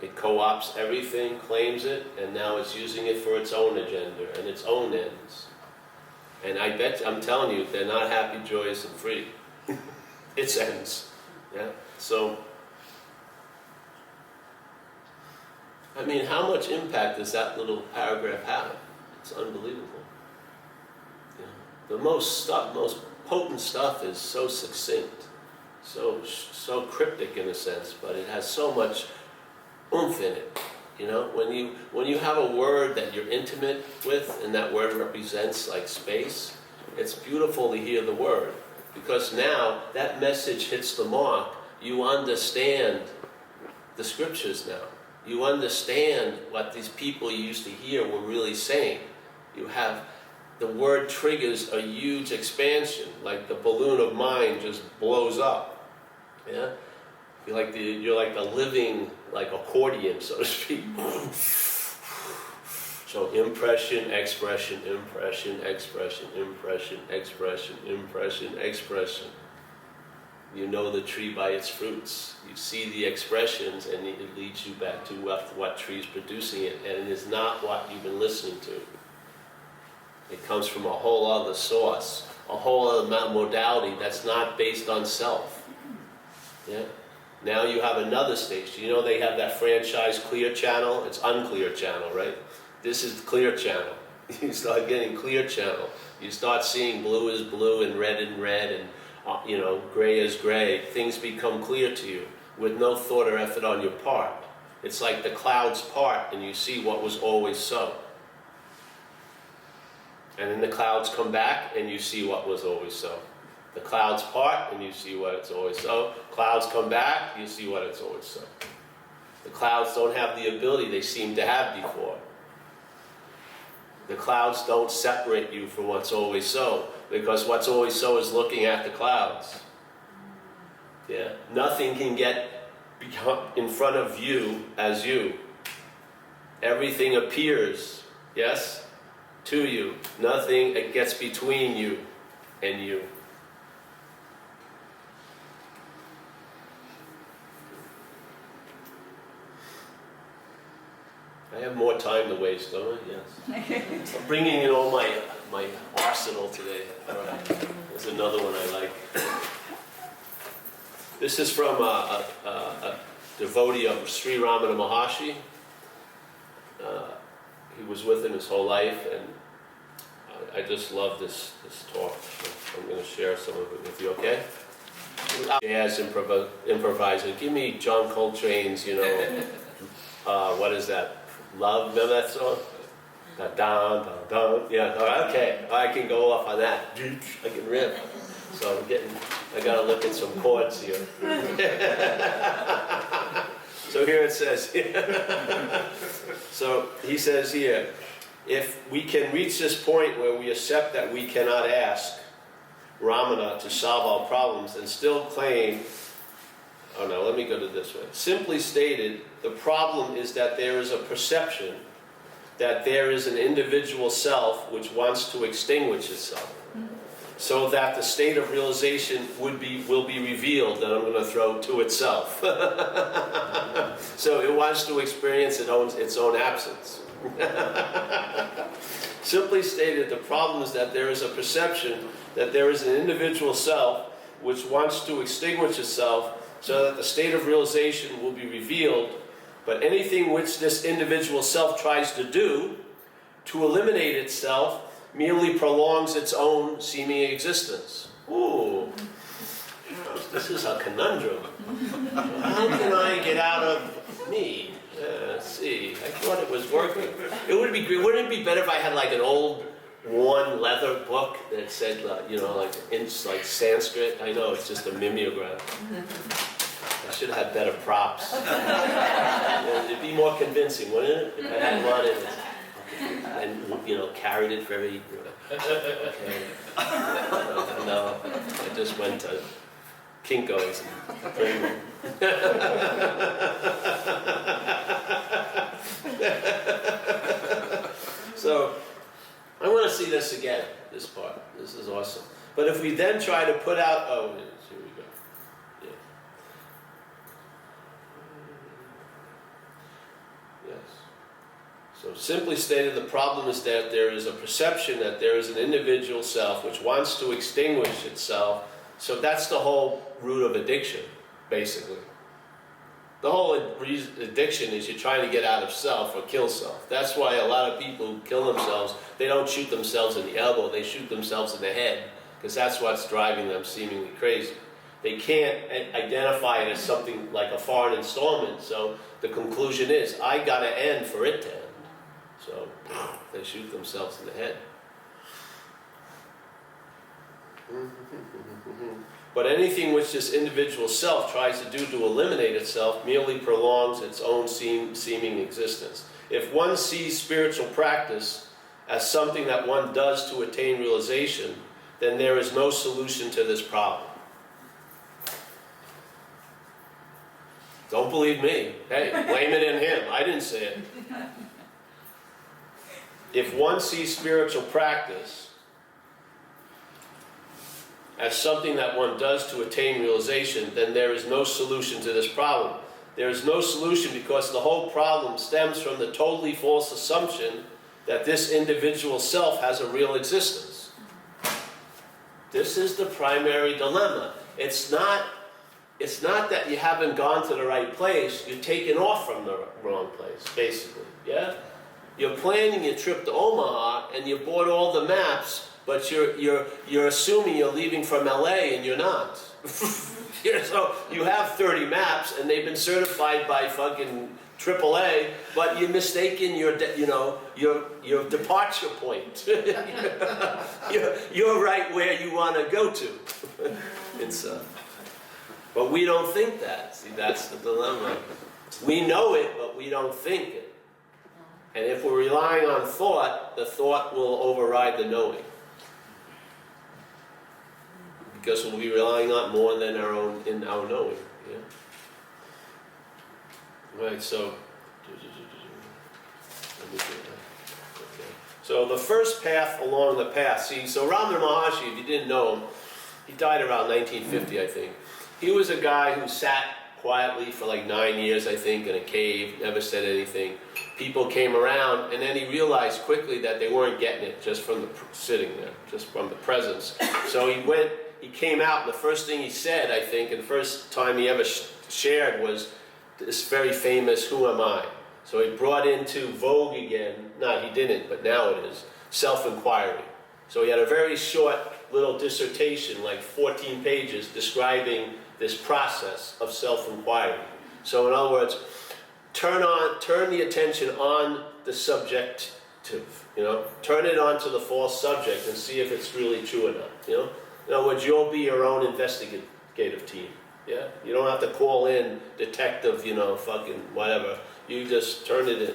It co-opts everything, claims it, and now it's using it for its own agenda and its own ends. And I bet, I'm telling you, they're not happy, joyous, and free. Its ends. Yeah? So, I mean, how much impact does that little paragraph have? It's unbelievable. Yeah. The most potent stuff is so succinct, so cryptic in a sense, but it has so much oomph in it. You know, when you have a word that you're intimate with, and that word represents like space, it's beautiful to hear the word, because now that message hits the mark. You understand the scriptures now. You understand what these people you used to hear were really saying. You have, the word triggers a huge expansion, like the balloon of mind just blows up. Yeah? You're like the living, like accordion, so to speak. So impression, expression, impression, expression, impression, expression, impression, expression. You know the tree by its fruits. You see the expressions and it leads you back to what tree is producing it, and it is not what you've been listening to. It comes from a whole other source, a whole other modality that's not based on self. Yeah. Now you have another station. You know they have that franchise clear channel? It's unclear channel, right? This is clear channel. You start getting clear channel. You start seeing blue is blue and red and gray is gray. Things become clear to you with no thought or effort on your part. It's like the clouds part and you see what was always so. And then the clouds come back and you see what was always so. The clouds part and you see what it's always so. Clouds come back, you see what it's always so. The clouds don't have the ability they seem to have before. The clouds don't separate you from what's always so, because what's always so is looking at the clouds. Yeah? Nothing can get in front of you as you. Everything appears, yes, to you. Nothing gets between you and you. I have more time to waste, don't I? Yes. I'm bringing in all my arsenal today. All right. There's another one I like. This is from a devotee of Sri Ramana Maharshi. He was with him his whole life, and I just love this talk. So I'm going to share some of it with you, okay? Jazz improvising. Give me John Coltrane's, what is that? Love, remember that song? Dun, dun, dun. Yeah, okay. I can go off on that. I can rip. So I gotta look at some chords here. So here it says, so he says here, if we can reach this point where we accept that we cannot ask Ramana to solve our problems and still claim, oh no, let me go to this way. Simply stated, the problem is that there is a perception that there is an individual self which wants to extinguish itself, so that the state of realization will be revealed, and I'm going to throw to itself. So it wants to experience its own absence. Simply stated, the problem is that there is a perception that there is an individual self which wants to extinguish itself, so that the state of realization will be revealed, but anything which this individual self tries to do to eliminate itself merely prolongs its own seeming existence. Ooh, this is a conundrum. How can I get out of me? Let's see, I thought it was working. Wouldn't it be better if I had like an old worn leather book that said, like Sanskrit? I know, it's just a mimeograph. I should have had better props. It'd be more convincing, wouldn't it? If I had one and carried it very. Okay. No, I just went to Kinko's and bring them. So I want to see this again. This part. This is awesome. But if we then try to put out, here we go. Yeah. Yes. So simply stated, the problem is that there is a perception that there is an individual self which wants to extinguish itself. So that's the whole root of addiction, basically. The whole addiction is you're trying to get out of self or kill self. That's why a lot of people who kill themselves, they don't shoot themselves in the elbow, they shoot themselves in the head, because that's what's driving them seemingly crazy. They can't identify it as something like a foreign installment, so the conclusion is, I gotta end for it to end. So they shoot themselves in the head. But anything which this individual self tries to do to eliminate itself merely prolongs its own seeming existence. If one sees spiritual practice as something that one does to attain realization, then there is no solution to this problem. Don't believe me. Hey, blame it in him. I didn't say it. if one sees spiritual practice as something that one does to attain realization, then there is no solution to this problem. There is no solution because the whole problem stems from the totally false assumption that this individual self has a real existence. This is the primary dilemma. It's not that you haven't gone to the right place, you're taken off from the wrong place, basically, yeah? You're planning your trip to Omaha and you bought all the maps, but you're assuming you're leaving from LA and you're not. So you have 30 maps and they've been certified by fucking AAA, but you're mistaken your departure point. you're right where you want to go to. But we don't think that. See, that's the dilemma. We know it, but we don't think it. And if we're relying on thought, the thought will override the knowing. Because we'll be relying on more than our knowing. Yeah? Right, so let me do that. Okay. So the first path along the path. See, so Ramana Maharshi, if you didn't know him, he died around 1950, I think. He was a guy who sat quietly for like 9 years, I think, in a cave, never said anything. People came around, and then he realized quickly that they weren't getting it just from the sitting there, just from the presence. So he came out, and the first thing he said, I think, and the first time he ever shared was this very famous, "Who am I?" So he brought into vogue again, no, he didn't, but now it is, self-inquiry. So he had a very short little dissertation, like 14 pages, describing this process of self-inquiry. So in other words, turn the attention on the subjective, turn it on to the false subject and see if it's really true or not, In other words, you'll be your own investigative team, yeah? You don't have to call in detective, fucking whatever. You just turn it in.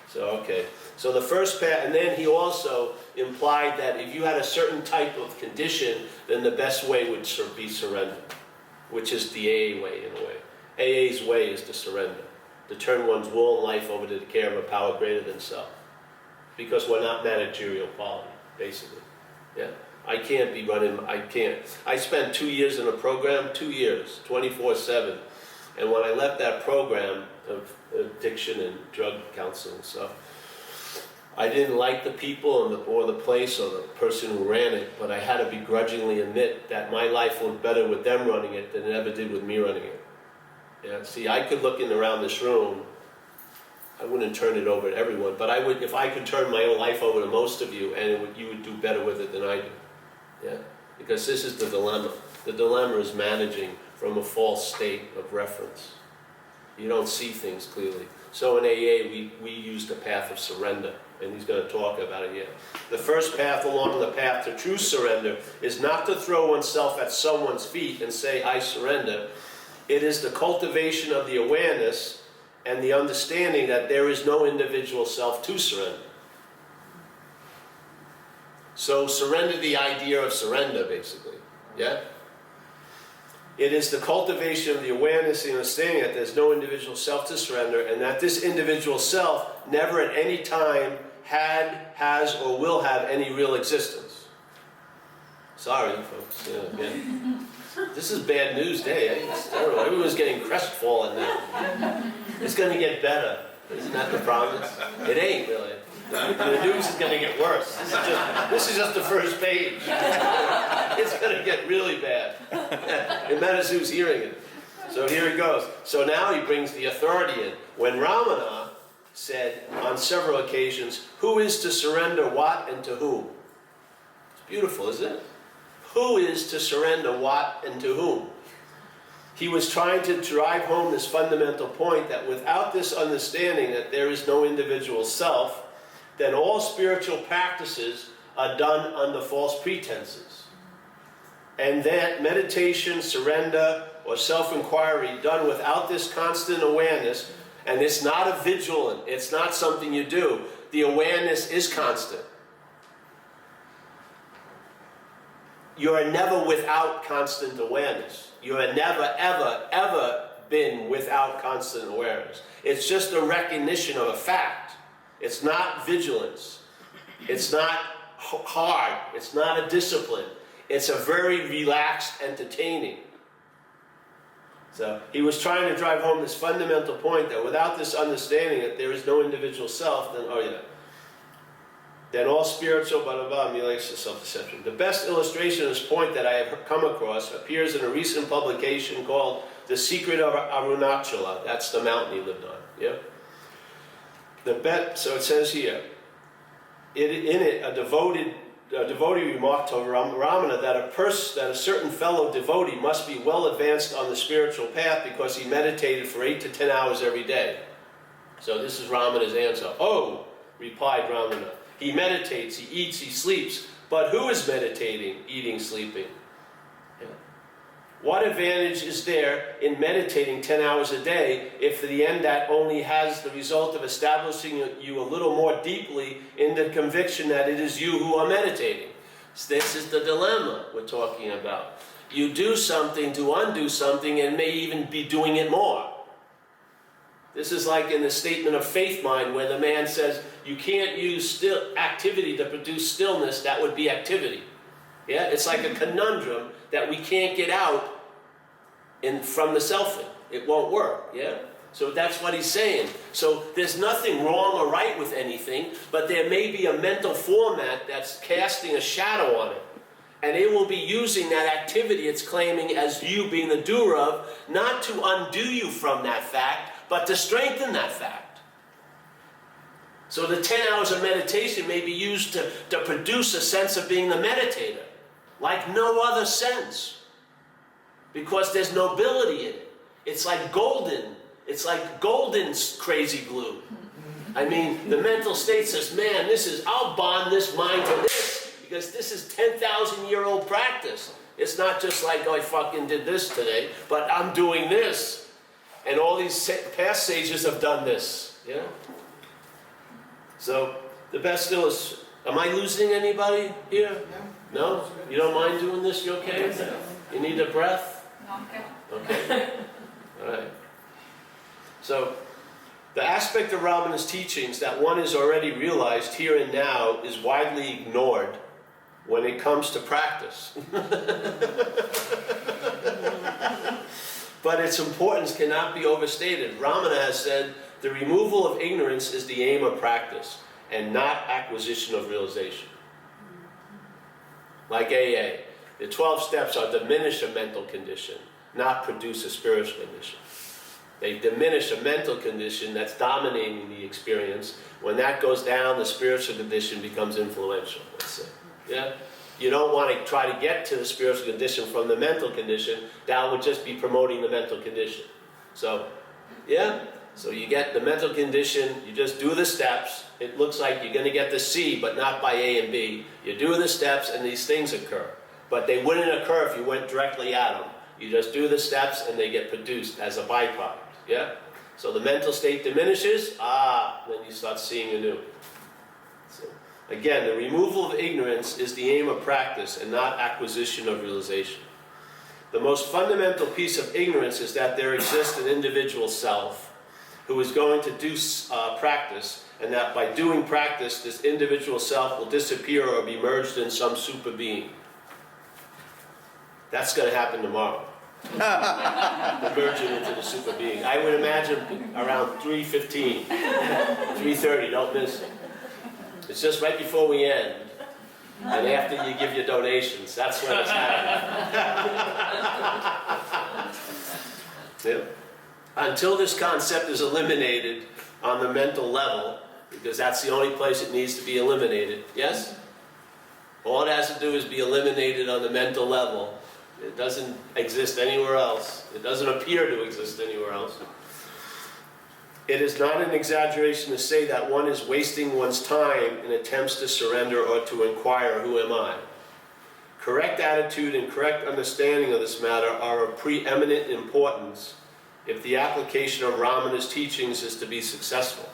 So, okay. So the first path, and then he also implied that if you had a certain type of condition, then the best way would be surrender, which is the AA way in a way. AA's way is to surrender, to turn one's will and life over to the care of a power greater than self. Because we're not managerial quality, basically. Yeah. I can't. I spent 2 years in a program, 2 years, 24/7. And when I left that program of addiction and drug counseling and stuff, I didn't like the people or the place or the person who ran it, but I had to begrudgingly admit that my life looked better with them running it than it ever did with me running it. Yeah, see, I could look around this room, I wouldn't turn it over to everyone, but I would, if I could turn my own life over to most of you, and you would do better with it than I do. Yeah, because this is the dilemma. The dilemma is managing from a false state of reference. You don't see things clearly. So in AA, we use the path of surrender, and he's going to talk about it here. The first path along the path to true surrender is not to throw oneself at someone's feet and say, "I surrender." It is the cultivation of the awareness and the understanding that there is no individual self to surrender. So surrender the idea of surrender, basically. Yeah? It is the cultivation of the awareness and understanding that there's no individual self to surrender, and that this individual self never at any time has, or will have any real existence. Sorry, folks. Yeah. This is bad news day. It's terrible. Everyone's getting crestfallen now. It's going to get better. Isn't that the promise? It ain't really. The news is going to get worse. This is just the first page. It's going to get really bad. It matters who's hearing it. So here it goes. So now he brings the authority in. When Ramana said on several occasions, "Who is to surrender what and to whom?" It's beautiful, isn't it? Who is to surrender what and to whom? He was trying to drive home this fundamental point that without this understanding that there is no individual self, then all spiritual practices are done under false pretenses. And that meditation, surrender, or self-inquiry done without this constant awareness, and it's not a vigilant, it's not something you do. The awareness is constant. You are never without constant awareness. You are never, ever, ever been without constant awareness. It's just a recognition of a fact. It's not vigilance. It's not hard. It's not a discipline. It's a very relaxed entertaining. So he was trying to drive home this fundamental point that without this understanding that there is no individual self, then all spiritual blah blah blah mutilates to self-deception. The best illustration of this point that I have come across appears in a recent publication called "The Secret of Arunachala." That's the mountain he lived on. Yeah. So it says here, in it, a devotee remarked to Ramana that a certain fellow devotee must be well advanced on the spiritual path because he meditated for 8 to 10 hours every day. So this is Ramana's answer. Oh, replied Ramana, he meditates, he eats, he sleeps. But who is meditating, eating, sleeping? Yeah. What advantage is there in meditating 10 hours a day if for the end that only has the result of establishing you a little more deeply in the conviction that it is you who are meditating? This is the dilemma we're talking about. You do something to undo something and may even be doing it more. This is like in the statement of faith mind where the man says you can't use activity to produce stillness. That would be activity. Yeah, it's like a conundrum that we can't get out from the selfing. It won't work. Yeah, so that's what he's saying. So there's nothing wrong or right with anything, but there may be a mental format that's casting a shadow on it, and it will be using that activity it's claiming as you being the doer of, not to undo you from that fact, but to strengthen that fact. So the 10 hours of meditation may be used to produce a sense of being the meditator, like no other sense. Because there's nobility in it. It's like golden. It's like golden's crazy glue. I mean, the mental state says, man, I'll bond this mind to this, because this is 10,000-year-old practice. It's not just like, oh, I fucking did this today, but I'm doing this. And all these past sages have done this. Yeah? So, the best still is, am I losing anybody here? No? You don't mind doing this? You okay with that? You need a breath? Okay. All right. So, the aspect of Ramana's teachings that one is already realized here and now is widely ignored when it comes to practice. But its importance cannot be overstated. Ramana has said, the removal of ignorance is the aim of practice, and not acquisition of realization. Like AA, the 12 steps are diminish a mental condition, not produce a spiritual condition. They diminish a mental condition that's dominating the experience. When that goes down, the spiritual condition becomes influential, let's say. Yeah? You don't want to try to get to the spiritual condition from the mental condition. That would just be promoting the mental condition. So, yeah? So you get the mental condition, you just do the steps. It looks like you're going to get the C, but not by A and B. You do the steps and these things occur. But they wouldn't occur if you went directly at them. You just do the steps and they get produced as a byproduct. Yeah? So the mental state diminishes, then you start seeing anew. So, again, the removal of ignorance is the aim of practice and not acquisition of realization. The most fundamental piece of ignorance is that there exists an individual self who is going to do practice, and that by doing practice, this individual self will disappear or be merged in some super being. That's going to happen tomorrow. Merging into the super being. I would imagine around 3:15, 3:30, don't miss it. It's just right before we end. And after you give your donations, that's when it's happening. Yeah. Until this concept is eliminated on the mental level, because that's the only place it needs to be eliminated, yes? All it has to do is be eliminated on the mental level. It doesn't exist anywhere else. It doesn't appear to exist anywhere else. It is not an exaggeration to say that one is wasting one's time in attempts to surrender or to inquire, who am I? Correct attitude and correct understanding of this matter are of preeminent importance if the application of Ramana's teachings is to be successful.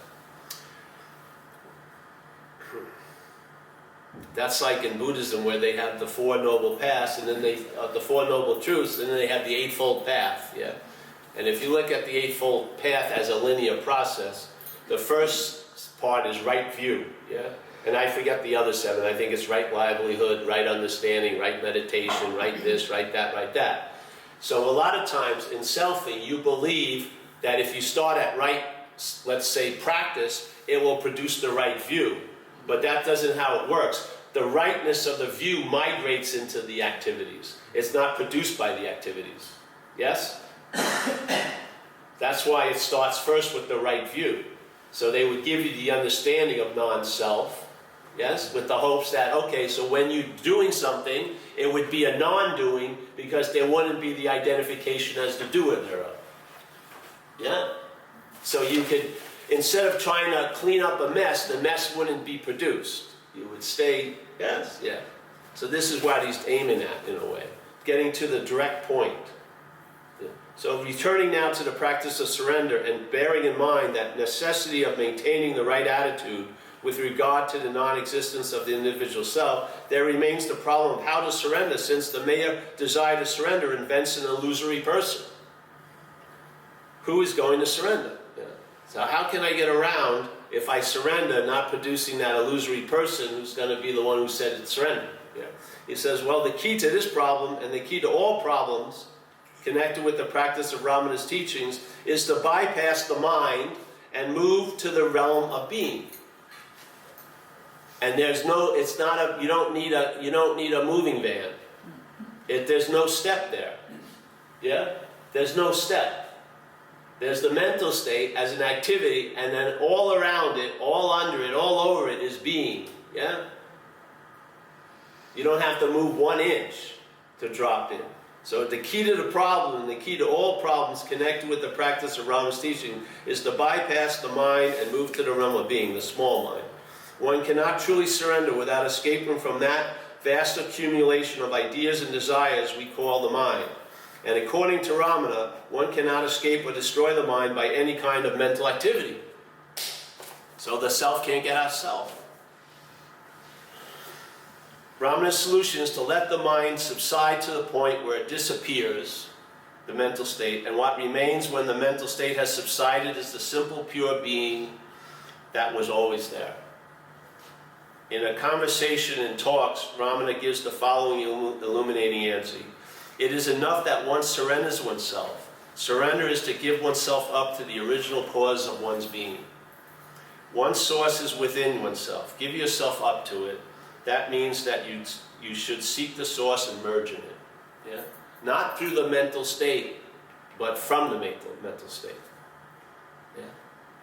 That's like in Buddhism where they have the Four Noble Paths, and then the Four Noble Truths, and then they have the Eightfold Path. Yeah. And if you look at the Eightfold Path as a linear process, the first part is right view. Yeah. And I forget the other 7. I think it's right livelihood, right understanding, right meditation, right this, right that, right that. So a lot of times in selfie, you believe that if you start at right, let's say practice, it will produce the right view. But that doesn't how it works. The rightness of the view migrates into the activities. It's not produced by the activities. Yes? That's why it starts first with the right view. So they would give you the understanding of non-self, yes, with the hopes that, okay, so when you're doing something, it would be a non-doing because there wouldn't be the identification as the doer thereof. Yeah? So you could, instead of trying to clean up a mess, the mess wouldn't be produced. You would stay, yes, yeah. So this is what he's aiming at, in a way, getting to the direct point. Yeah. So returning now to the practice of surrender and bearing in mind that necessity of maintaining the right attitude with regard to the non-existence of the individual self, there remains the problem of how to surrender, since the mere desire to surrender invents an illusory person. Who is going to surrender? Yeah. So how can I get around if I surrender, not producing that illusory person who's going to be the one who said it's surrender? Yeah. He says, well, the key to this problem, and the key to all problems connected with the practice of Ramana's teachings, is to bypass the mind and move to the realm of being. And there's no, it's not a, you don't need a moving van. There's no step there. Yeah? There's no step. There's the mental state as an activity, and then all around it, all under it, all over it is being. Yeah? You don't have to move 1 inch to drop in. So the key to the problem, and the key to all problems connected with the practice of Ramana's teaching, is to bypass the mind and move to the realm of being, the small mind. One cannot truly surrender without escaping from that vast accumulation of ideas and desires we call the mind. And according to Ramana, one cannot escape or destroy the mind by any kind of mental activity. So the self can't get out of self. Ramana's solution is to let the mind subside to the point where it disappears, the mental state, and what remains when the mental state has subsided is the simple, pure being that was always there. In a conversation and talks, Ramana gives the following illuminating answer. It is enough that one surrenders oneself. Surrender is to give oneself up to the original cause of one's being. One's source is within oneself. Give yourself up to it. That means that you should seek the source and merge in it. Yeah? Not through the mental state, but from the mental state. Yeah?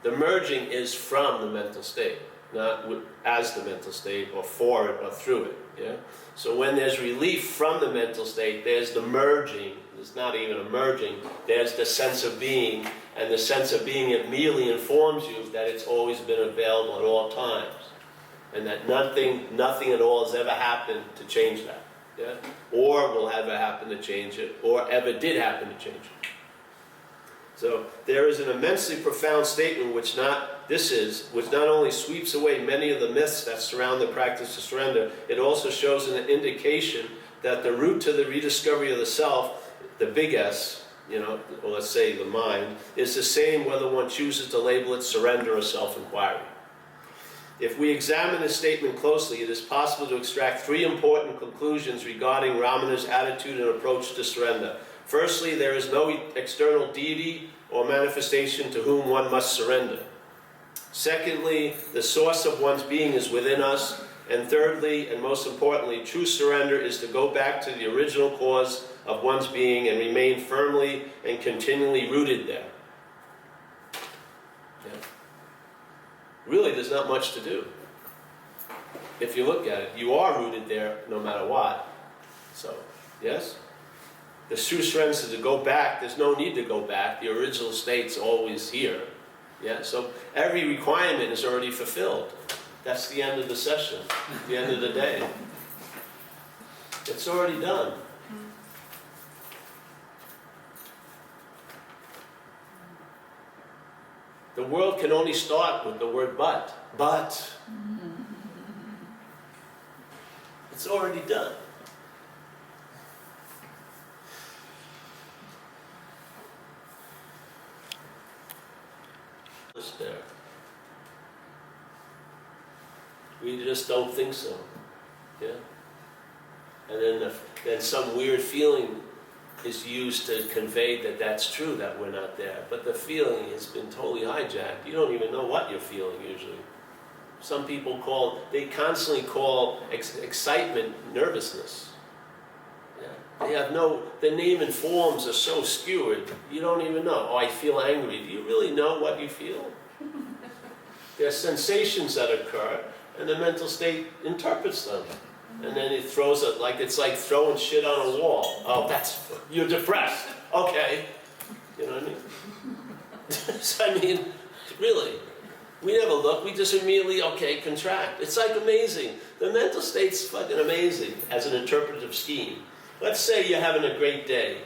The merging is from the mental state, not as the mental state, or for it, or through it. Yeah? So when there's relief from the mental state, there's the merging. There's not even a merging. There's the sense of being, and the sense of being immediately informs you that it's always been available at all times, and that nothing at all has ever happened to change that. Yeah? Or will ever happen to change it, or ever did happen to change it. So there is an immensely profound statement which not only sweeps away many of the myths that surround the practice of surrender, it also shows an indication that the route to the rediscovery of the self, the big S, or let's say the mind, is the same whether one chooses to label it surrender or self-inquiry. If we examine this statement closely, it is possible to extract 3 important conclusions regarding Ramana's attitude and approach to surrender. Firstly, there is no external deity or manifestation to whom one must surrender. Secondly, the source of one's being is within us. And thirdly, and most importantly, true surrender is to go back to the original cause of one's being and remain firmly and continually rooted there. Yeah. Really, there's not much to do. If you look at it, you are rooted there no matter what. So, yes? The true surrender is to go back. There's no need to go back. The original state's always here. Yeah? So every requirement is already fulfilled. That's the end of the session, the end of the day. It's already done. The world can only start with the word but. But. It's already done. It's there. We just don't think so. Yeah? And then some weird feeling is used to convey that that's true, that we're not there. But the feeling has been totally hijacked. You don't even know what you're feeling usually. Some people they constantly call excitement nervousness. Yeah? They have the name and forms are so skewered, you don't even know. Oh, I feel angry. Do you really know what you feel? There are sensations that occur, and the mental state interprets them. And then it throws it it's like throwing shit on a wall. Oh, you're depressed. Okay. You know what I mean? So, I mean, really, we never look. We just immediately, okay, contract. It's like amazing. The mental state's fucking amazing as an interpretive scheme. Let's say you're having a great day.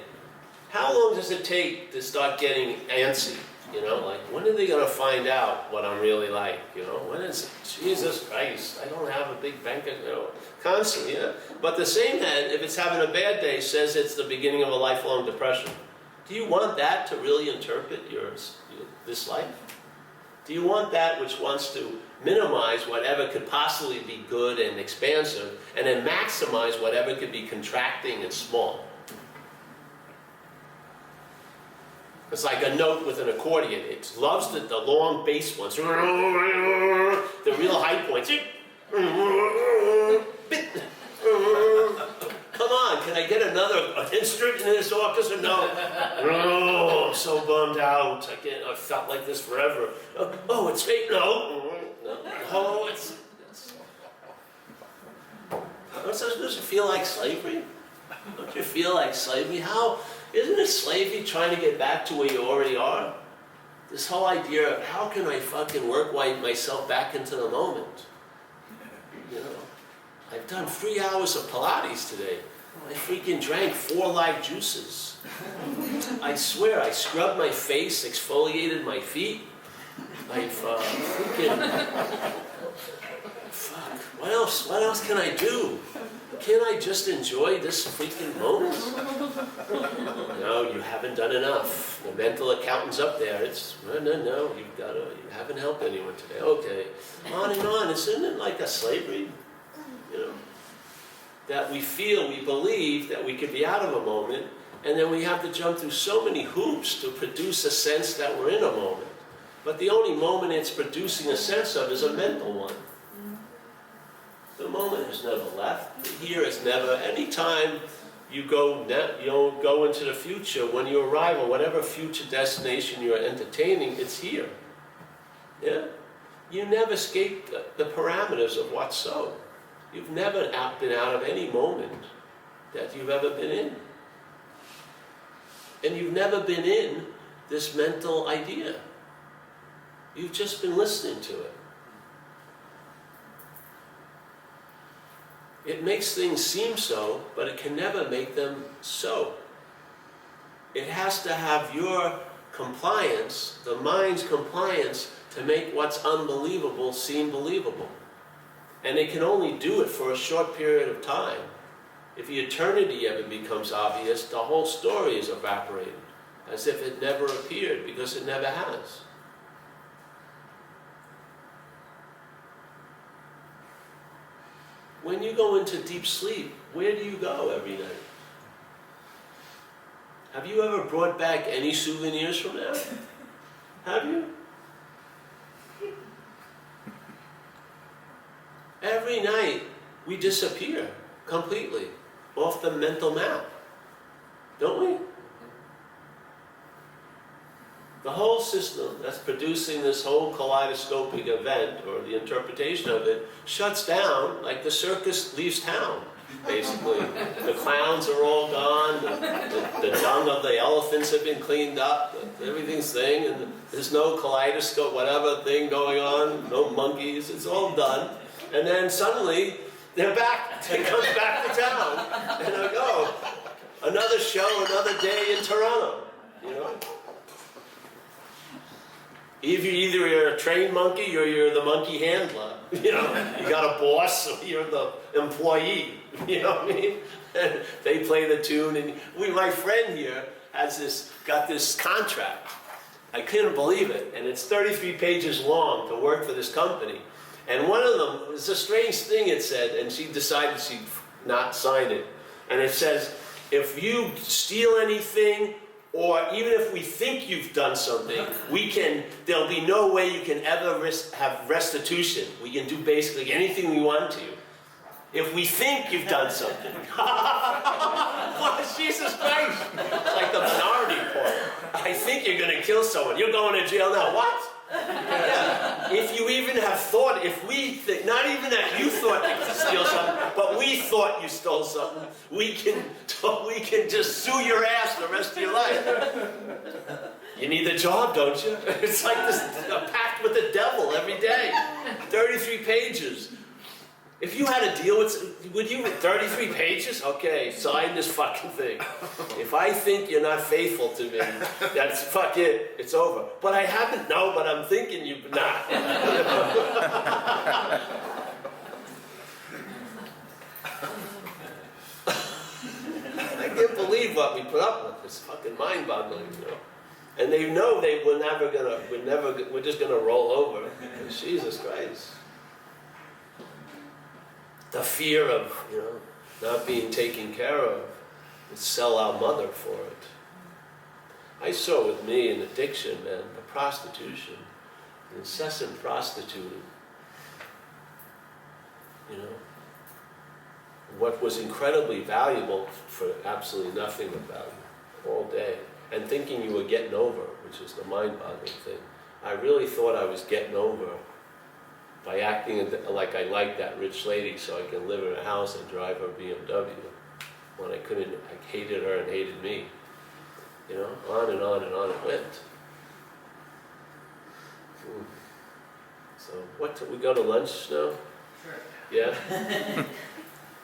How long does it take to start getting antsy? You know, when are they going to find out what I'm really like? You know, when is it? Jesus Christ, I don't have a big bank account. Constantly, yeah? But the same head, if it's having a bad day, says it's the beginning of a lifelong depression. Do you want that to really interpret this life? Do you want that which wants to minimize whatever could possibly be good and expansive, and then maximize whatever could be contracting and small? It's like a note with an accordion. It loves the long bass ones. The real high points. Come on, can I get another instrument in this orchestra? No. Oh, I'm so bummed out. I felt like this forever. Oh, it's fake. No. Oh, it's... Does it feel like slavery? Don't you feel like slavery? Isn't it slavery trying to get back to where you already are? This whole idea of how can I fucking work myself back into the moment? You know, I've done 3 hours of Pilates today. I freaking drank 4 live juices. I swear, I scrubbed my face, exfoliated my feet. I've fuck, what else can I do? Can't I just enjoy this freaking moment? No, you haven't done enough. The mental accountant's up there. No, you haven't helped anyone today. Okay, on and on. Isn't it like a slavery? You know, that we believe that we could be out of a moment, and then we have to jump through so many hoops to produce a sense that we're in a moment. But the only moment it's producing a sense of is a mental one. The moment has never left. The here is never. Anytime you go into the future, when you arrive at whatever future destination you're entertaining, it's here. Yeah? You never escape the parameters of what's so. You've never been out of any moment that you've ever been in. And you've never been in this mental idea. You've just been listening to it. It makes things seem so, but it can never make them so. It has to have your compliance, the mind's compliance, to make what's unbelievable seem believable. And it can only do it for a short period of time. If the eternity ever becomes obvious, the whole story is evaporated, as if it never appeared, because it never has. When you go into deep sleep, where do you go every night? Have you ever brought back any souvenirs from that? Have you? Every night, we disappear completely off the mental map, don't we? The whole system that's producing this whole kaleidoscopic event, or the interpretation of it, shuts down like the circus leaves town, basically. The clowns are all gone, the dung of the elephants have been cleaned up, everything's thing, and there's no kaleidoscope, whatever thing going on, no monkeys, it's all done. And then suddenly, they're back, it comes back to town, and I go, another show, another day in Toronto, you know? Either you're a trained monkey or you're the monkey handler. You know, you got a boss, or you're the employee. You know what I mean? And they play the tune, and my friend here got this contract. I couldn't believe it, and it's 33 pages long to work for this company. And one of them, it's a strange thing it said, and she decided she'd not sign it. And it says, if you steal anything, or even if we think you've done something, there'll be no way you can ever have restitution. We can do basically anything we want to. If we think you've done something. What, Jesus Christ. It's like the Minority Report. I think you're going to kill someone. You're going to jail now. What? Yeah. If you even have thought, if we think, not even that you thought you could steal something, but we thought you stole something, we can just sue your ass the rest of your life. You need a job, don't you? It's like this, a pact with the devil every day. 33 pages. If you had a deal with, would you, 33 pages? Okay, sign this fucking thing. If I think you're not faithful to me, that's fuck it, it's over. But I haven't, no, but I'm thinking you're not. I can't believe what we put up with. It's fucking mind-boggling, you know. And they know we're just gonna roll over. Jesus Christ. The fear of, not being taken care of, and sell our mother for it. I saw with me an addiction, man, the prostitution, the incessant prostituting. What was incredibly valuable for absolutely nothing of value all day. And thinking you were getting over, which is the mind-boggling thing. I really thought I was getting over by acting like I liked that rich lady so I can live in her house and drive her BMW. When I couldn't, I hated her and hated me. On and on and on it went. So we go to lunch now? Sure. Yeah?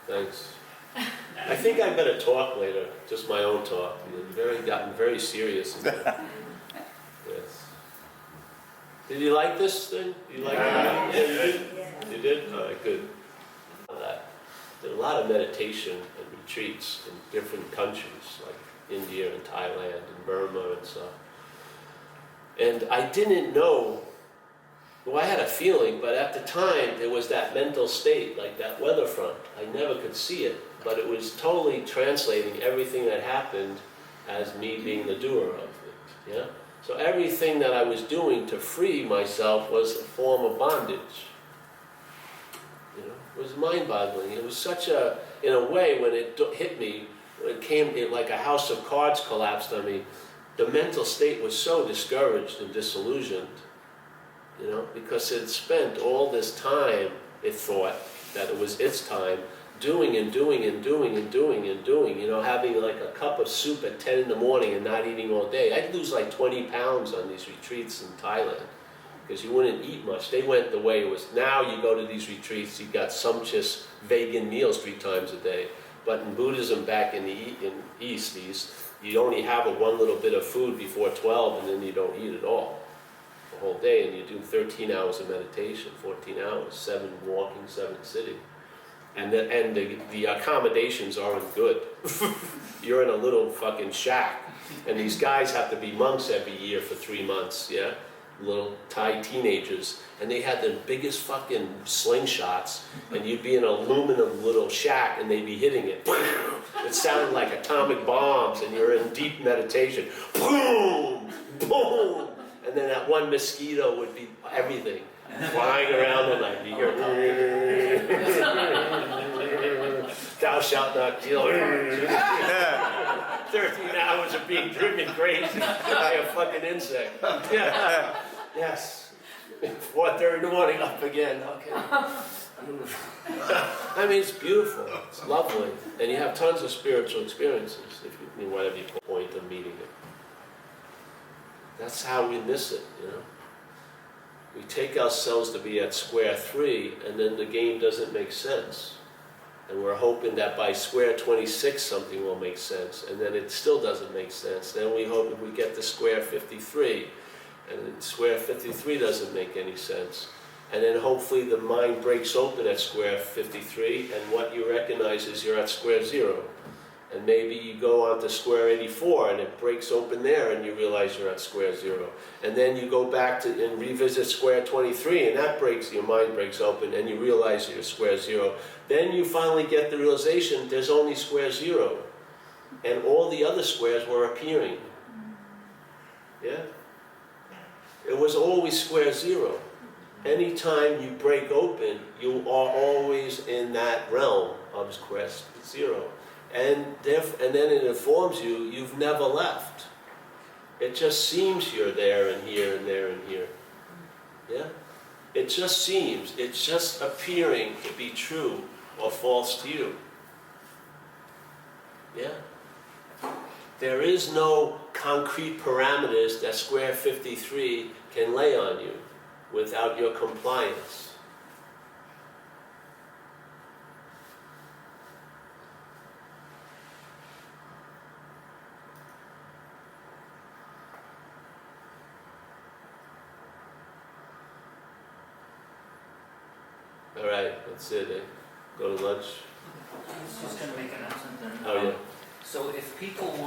Thanks. I think I better talk later, just my own talk. I've gotten very serious. Yes. Did you like this thing? You like it? Yeah, you did? You did? All right, good. Did a lot of meditation and retreats in different countries, like India and Thailand and Burma and stuff. And I didn't know, well, I had a feeling, but at the time there was that mental state, like that weather front. I never could see it, but it was totally translating everything that happened as me being the doer of it. Yeah. So everything that I was doing to free myself was a form of bondage. It was mind-boggling. It was such a, in a way, when it hit me, it came like a house of cards collapsed on me. The mental state was so discouraged and disillusioned, because it had spent all this time, it thought that it was its time, doing and doing and doing and doing and doing, having like a cup of soup at 10 in the morning and not eating all day. I'd lose like 20 pounds on these retreats in Thailand because you wouldn't eat much. They went the way it was. Now you go to these retreats, you got sumptuous vegan meals 3 times a day. But in Buddhism back in the East, you only have one little bit of food before 12 and then you don't eat at all the whole day, and you do 13 hours of meditation, 14 hours, 7 walking, 7 sitting. And the accommodations aren't good. You're in a little fucking shack. And these guys have to be monks every year for 3 months, yeah? Little Thai teenagers. And they had the biggest fucking slingshots. And you'd be in an aluminum little shack and they'd be hitting it. It sounded like atomic bombs and you're in deep meditation. Boom! Boom! And then that one mosquito would be everything. Flying around the night, you hear, thou shalt not kill. 13 hours of being driven crazy by a fucking insect. Yeah. Yes. 4:30 in the morning, up again. Okay. I mean, it's beautiful. It's lovely. And you have tons of spiritual experiences, whatever you point of meeting it. That's how we miss it, We take ourselves to be at square 3, and then the game doesn't make sense. And we're hoping that by square 26 something will make sense, and then it still doesn't make sense. Then we hope if we get to square 53, and then square 53 doesn't make any sense. And then hopefully the mind breaks open at square 53, and what you recognize is you're at square 0. And maybe you go on to square 84 and it breaks open there and you realize you're at square 0. And then you go back to and revisit square 23 and that breaks, your mind breaks open and you realize you're square 0. Then you finally get the realization there's only square 0. And all the other squares were appearing. Yeah? It was always square 0. Anytime you break open, you are always in that realm of square 0. And then it informs you, you've never left. It just seems you're there and here and there and here. Yeah? It just seems, it's just appearing to be true or false to you. Yeah? There is no concrete parameters that square 53 can lay on you without your compliance. All right, that's it. Eh? Go to lunch. I was just going to make an announcement then. Oh yeah. So if people want